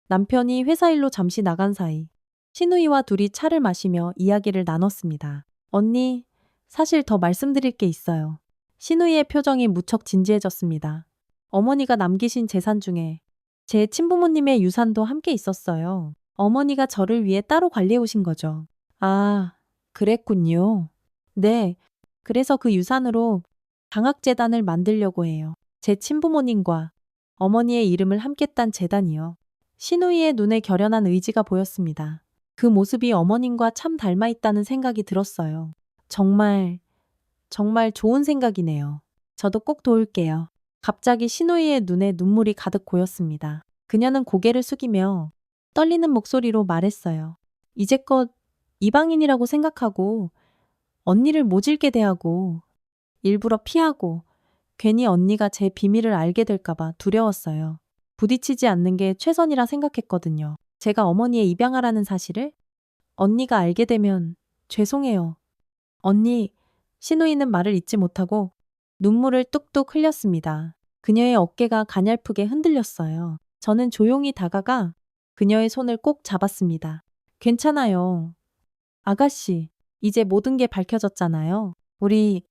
남편이 회사 일로 잠시 나간 사이, 신우이와 둘이 차를 마시며 이야기를 나눴습니다. 언니, 사실 더 말씀드릴 게 있어요. 신우이의 표정이 무척 진지해졌습니다. 어머니가 남기신 재산 중에 제 친부모님의 유산도 함께 있었어요. 어머니가 저를 위해 따로 관리해 오신 거죠. 아, 그랬군요. 네, 그래서 그 유산으로 방학재단을 만들려고 해요. 제 친부모님과 어머니의 이름을 함께 딴 재단이요. 신우이의 눈에 결연한 의지가 보였습니다. 그 모습이 어머님과 참 닮아 있다는 생각이 들었어요. 정말 좋은 생각이네요. 저도 꼭 도울게요. 갑자기 신우이의 눈에 눈물이 가득 고였습니다. 그녀는 고개를 숙이며 떨리는 목소리로 말했어요. 이제껏 이방인이라고 생각하고 언니를 모질게 대하고 일부러 피하고 괜히 언니가 제 비밀을 알게 될까봐 두려웠어요. 부딪히지 않는 게 최선이라 생각했거든요. 제가 어머니의 입양아라는 사실을 언니가 알게 되면 죄송해요. 언니, 신우이는 말을 잇지 못하고 눈물을 뚝뚝 흘렸습니다. 그녀의 어깨가 가냘프게 흔들렸어요. 저는 조용히 다가가 그녀의 손을 꼭 잡았습니다. 괜찮아요. 아가씨, 이제 모든 게 밝혀졌잖아요. 우리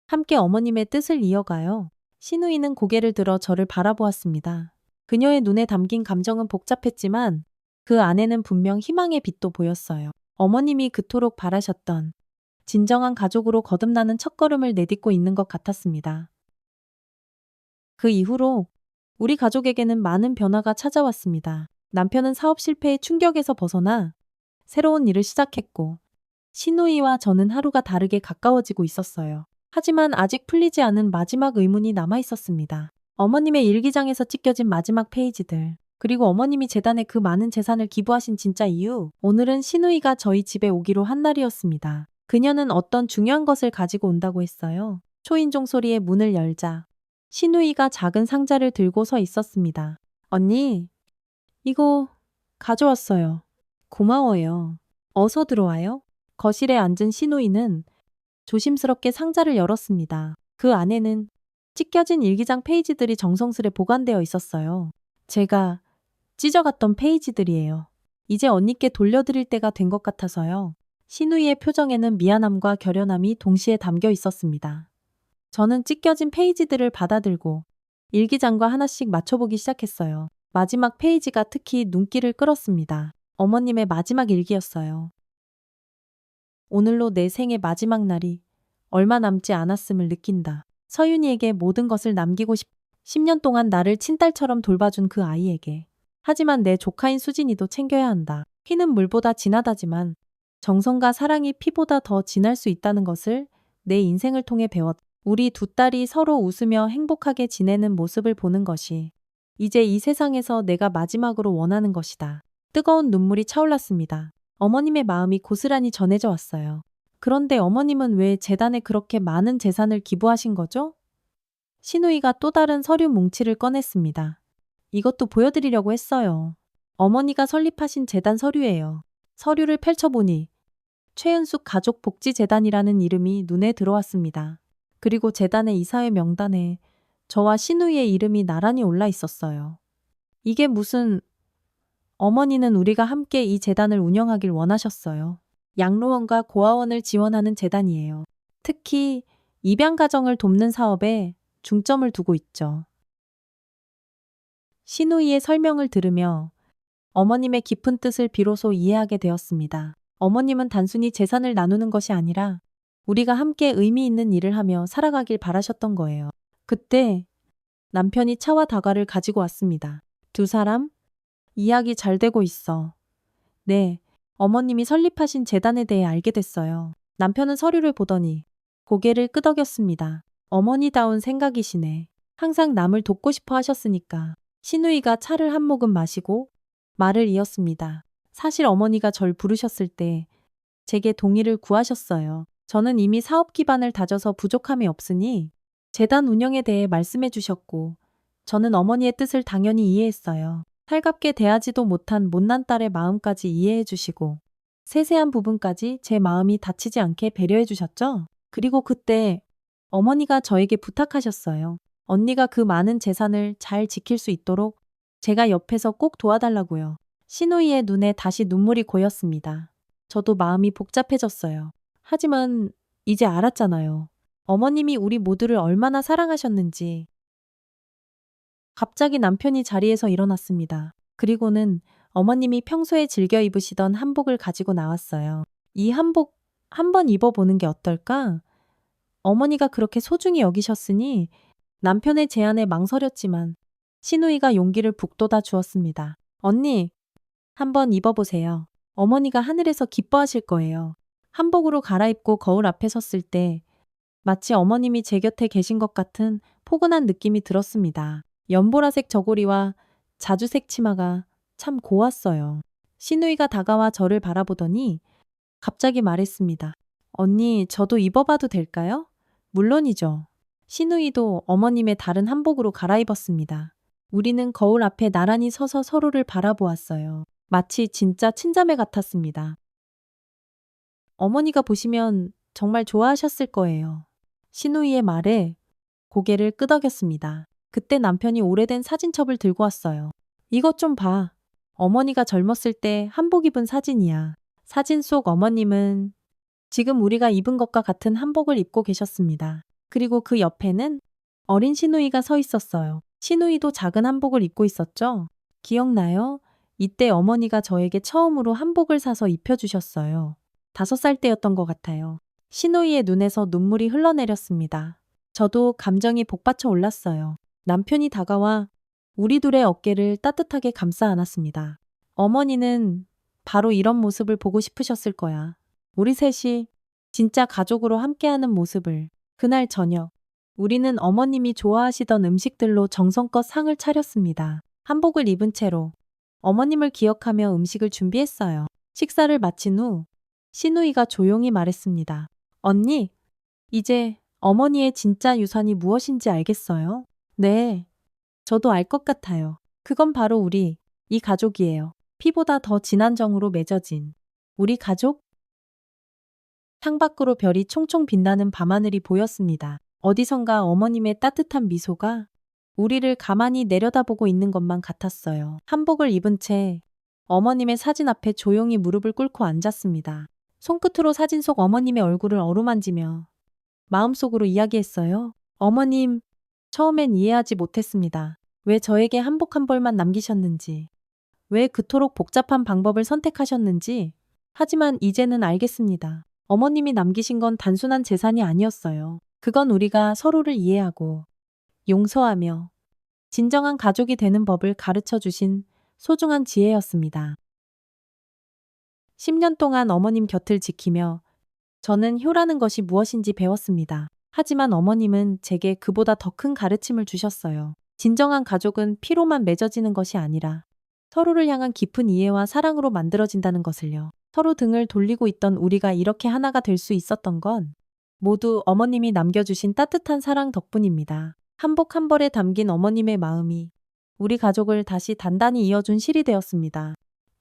함께 어머님의 뜻을 이어가요. 신우이는 고개를 들어 저를 바라보았습니다. 그녀의 눈에 담긴 감정은 복잡했지만 그 안에는 분명 희망의 빛도 보였어요. 어머님이 그토록 바라셨던 진정한 가족으로 거듭나는 첫걸음을 내딛고 있는 것 같았습니다. 그 이후로 우리 가족에게는 많은 변화가 찾아왔습니다. 남편은 사업 실패의 충격에서 벗어나 새로운 일을 시작했고 신우이와 저는 하루가 다르게 가까워지고 있었어요. 하지만 아직 풀리지 않은 마지막 의문이 남아 있었습니다. 어머님의 일기장에서 찢겨진 마지막 페이지들, 그리고 어머님이 재단에 그 많은 재산을 기부하신 진짜 이유. 오늘은 신우이가 저희 집에 오기로 한 날이었습니다. 그녀는 어떤 중요한 것을 가지고 온다고 했어요. 초인종 소리에 문을 열자 신우이가 작은 상자를 들고 서 있었습니다. 언니, 이거 가져왔어요. 고마워요. 어서 들어와요. 거실에 앉은 신우이는 조심스럽게 상자를 열었습니다. 그 안에는 찢겨진 일기장 페이지들이 정성스레 보관되어 있었어요. 제가 찢어갔던 페이지들이에요. 이제 언니께 돌려드릴 때가 된 것 같아서요. 신우이의 표정에는 미안함과 결연함이 동시에 담겨 있었습니다. 저는 찢겨진 페이지들을 받아들고 일기장과 하나씩 맞춰보기 시작했어요. 마지막 페이지가 특히 눈길을 끌었습니다. 어머님의 마지막 일기였어요. 오늘로 내 생의 마지막 날이 얼마 남지 않았음을 느낀다. 서윤이에게 모든 것을 남기고 10년 동안 나를 친딸처럼 돌봐준 그 아이에게. 하지만 내 조카인 수진이도 챙겨야 한다. 피는 물보다 진하다지만 정성과 사랑이 피보다 더 진할 수 있다는 것을 내 인생을 통해 배웠다. 우리 두 딸이 서로 웃으며 행복하게 지내는 모습을 보는 것이 이제 이 세상에서 내가 마지막으로 원하는 것이다. 뜨거운 눈물이 차올랐습니다. 어머님의 마음이 고스란히 전해져 왔어요. 그런데 어머님은 왜 재단에 그렇게 많은 재산을 기부하신 거죠? 신우이가 또 다른 서류 뭉치를 꺼냈습니다. 이것도 보여드리려고 했어요. 어머니가 설립하신 재단 서류예요. 서류를 펼쳐보니 최은숙 가족복지재단이라는 이름이 눈에 들어왔습니다. 그리고 재단의 이사회 명단에 저와 신우이의 이름이 나란히 올라 있었어요. 이게 무슨... 어머니는 우리가 함께 이 재단을 운영하길 원하셨어요. 양로원과 고아원을 지원하는 재단이에요. 특히 입양 가정을 돕는 사업에 중점을 두고 있죠. 신우이의 설명을 들으며 어머님의 깊은 뜻을 비로소 이해하게 되었습니다. 어머님은 단순히 재산을 나누는 것이 아니라 우리가 함께 의미 있는 일을 하며 살아가길 바라셨던 거예요. 그때 남편이 차와 다과를 가지고 왔습니다. 두 사람? 이야기 잘 되고 있어. 네, 어머님이 설립하신 재단에 대해 알게 됐어요. 남편은 서류를 보더니 고개를 끄덕였습니다. 어머니다운 생각이시네. 항상 남을 돕고 싶어 하셨으니까. 신우이가 차를 한 모금 마시고 말을 이었습니다. 사실 어머니가 절 부르셨을 때 제게 동의를 구하셨어요. 저는 이미 사업 기반을 다져서 부족함이 없으니 재단 운영에 대해 말씀해 주셨고 저는 어머니의 뜻을 당연히 이해했어요. 살갑게 대하지도 못한 못난 딸의 마음까지 이해해 주시고 세세한 부분까지 제 마음이 다치지 않게 배려해 주셨죠? 그리고 그때 어머니가 저에게 부탁하셨어요. 언니가 그 많은 재산을 잘 지킬 수 있도록 제가 옆에서 꼭 도와달라고요. 신우이의 눈에 다시 눈물이 고였습니다. 저도 마음이 복잡해졌어요. 하지만 이제 알았잖아요. 어머님이 우리 모두를 얼마나 사랑하셨는지. 갑자기 남편이 자리에서 일어났습니다. 그리고는 어머님이 평소에 즐겨 입으시던 한복을 가지고 나왔어요. 이 한복 한번 입어보는 게 어떨까? 어머니가 그렇게 소중히 여기셨으니 남편의 제안에 망설였지만 신우이가 용기를 북돋아 주었습니다. 언니, 한번 입어보세요. 어머니가 하늘에서 기뻐하실 거예요. 한복으로 갈아입고 거울 앞에 섰을 때 마치 어머님이 제 곁에 계신 것 같은 포근한 느낌이 들었습니다. 연보라색 저고리와 자주색 치마가 참 고왔어요. 신우이가 다가와 저를 바라보더니 갑자기 말했습니다. 언니, 저도 입어봐도 될까요? 물론이죠. 신우이도 어머님의 다른 한복으로 갈아입었습니다. 우리는 거울 앞에 나란히 서서 서로를 바라보았어요. 마치 진짜 친자매 같았습니다. 어머니가 보시면 정말 좋아하셨을 거예요. 신우이의 말에 고개를 끄덕였습니다. 그때 남편이 오래된 사진첩을 들고 왔어요. 이것 좀 봐. 어머니가 젊었을 때 한복 입은 사진이야. 사진 속 어머님은 지금 우리가 입은 것과 같은 한복을 입고 계셨습니다. 그리고 그 옆에는 어린 신우이가 서 있었어요. 신우이도 작은 한복을 입고 있었죠? 기억나요? 이때 어머니가 저에게 처음으로 한복을 사서 입혀주셨어요. 5살 때였던 것 같아요. 신우이의 눈에서 눈물이 흘러내렸습니다. 저도 감정이 복받쳐 올랐어요. 남편이 다가와 우리 둘의 어깨를 따뜻하게 감싸 안았습니다. 어머니는 바로 이런 모습을 보고 싶으셨을 거야. 우리 셋이 진짜 가족으로 함께하는 모습을. 그날 저녁, 우리는 어머님이 좋아하시던 음식들로 정성껏 상을 차렸습니다. 한복을 입은 채로 어머님을 기억하며 음식을 준비했어요. 식사를 마친 후 신우이가 조용히 말했습니다. 언니, 이제 어머니의 진짜 유산이 무엇인지 알겠어요? 네, 저도 알 것 같아요. 그건 바로 우리, 이 가족이에요. 피보다 더 진한 정으로 맺어진 우리 가족? 창밖으로 별이 총총 빛나는 밤하늘이 보였습니다. 어디선가 어머님의 따뜻한 미소가 우리를 가만히 내려다보고 있는 것만 같았어요. 한복을 입은 채 어머님의 사진 앞에 조용히 무릎을 꿇고 앉았습니다. 손끝으로 사진 속 어머님의 얼굴을 어루만지며 마음속으로 이야기했어요. 어머님, 처음엔 이해하지 못했습니다. 왜 저에게 한복 한 벌만 남기셨는지, 왜 그토록 복잡한 방법을 선택하셨는지. 하지만 이제는 알겠습니다. 어머님이 남기신 건 단순한 재산이 아니었어요. 그건 우리가 서로를 이해하고 용서하며 진정한 가족이 되는 법을 가르쳐 주신 소중한 지혜였습니다. 10년 동안 어머님 곁을 지키며 저는 효라는 것이 무엇인지 배웠습니다. 하지만 어머님은 제게 그보다 더 큰 가르침을 주셨어요. 진정한 가족은 피로만 맺어지는 것이 아니라 서로를 향한 깊은 이해와 사랑으로 만들어진다는 것을요. 서로 등을 돌리고 있던 우리가 이렇게 하나가 될 수 있었던 건 모두 어머님이 남겨주신 따뜻한 사랑 덕분입니다. 한복 한 벌에 담긴 어머님의 마음이 우리 가족을 다시 단단히 이어준 실이 되었습니다.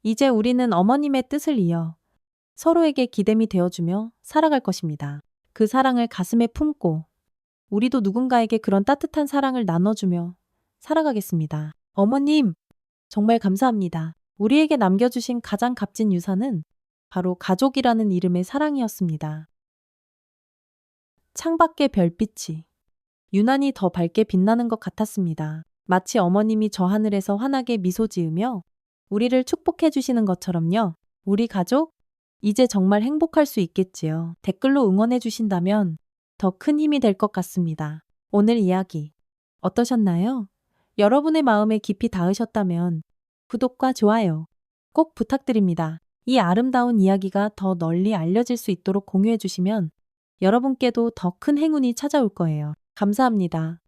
이제 우리는 어머님의 뜻을 이어 서로에게 기댐이 되어주며 살아갈 것입니다. 그 사랑을 가슴에 품고 우리도 누군가에게 그런 따뜻한 사랑을 나눠주며 살아가겠습니다. 어머님, 정말 감사합니다. 우리에게 남겨주신 가장 값진 유산은 바로 가족이라는 이름의 사랑이었습니다. 창밖의 별빛이 유난히 더 밝게 빛나는 것 같았습니다. 마치 어머님이 저 하늘에서 환하게 미소 지으며 우리를 축복해 주시는 것처럼요. 우리 가족, 이제 정말 행복할 수 있겠지요. 댓글로 응원해 주신다면 더 큰 힘이 될 것 같습니다. 오늘 이야기 어떠셨나요? 여러분의 마음에 깊이 닿으셨다면 구독과 좋아요 꼭 부탁드립니다. 이 아름다운 이야기가 더 널리 알려질 수 있도록 공유해 주시면 여러분께도 더 큰 행운이 찾아올 거예요. 감사합니다.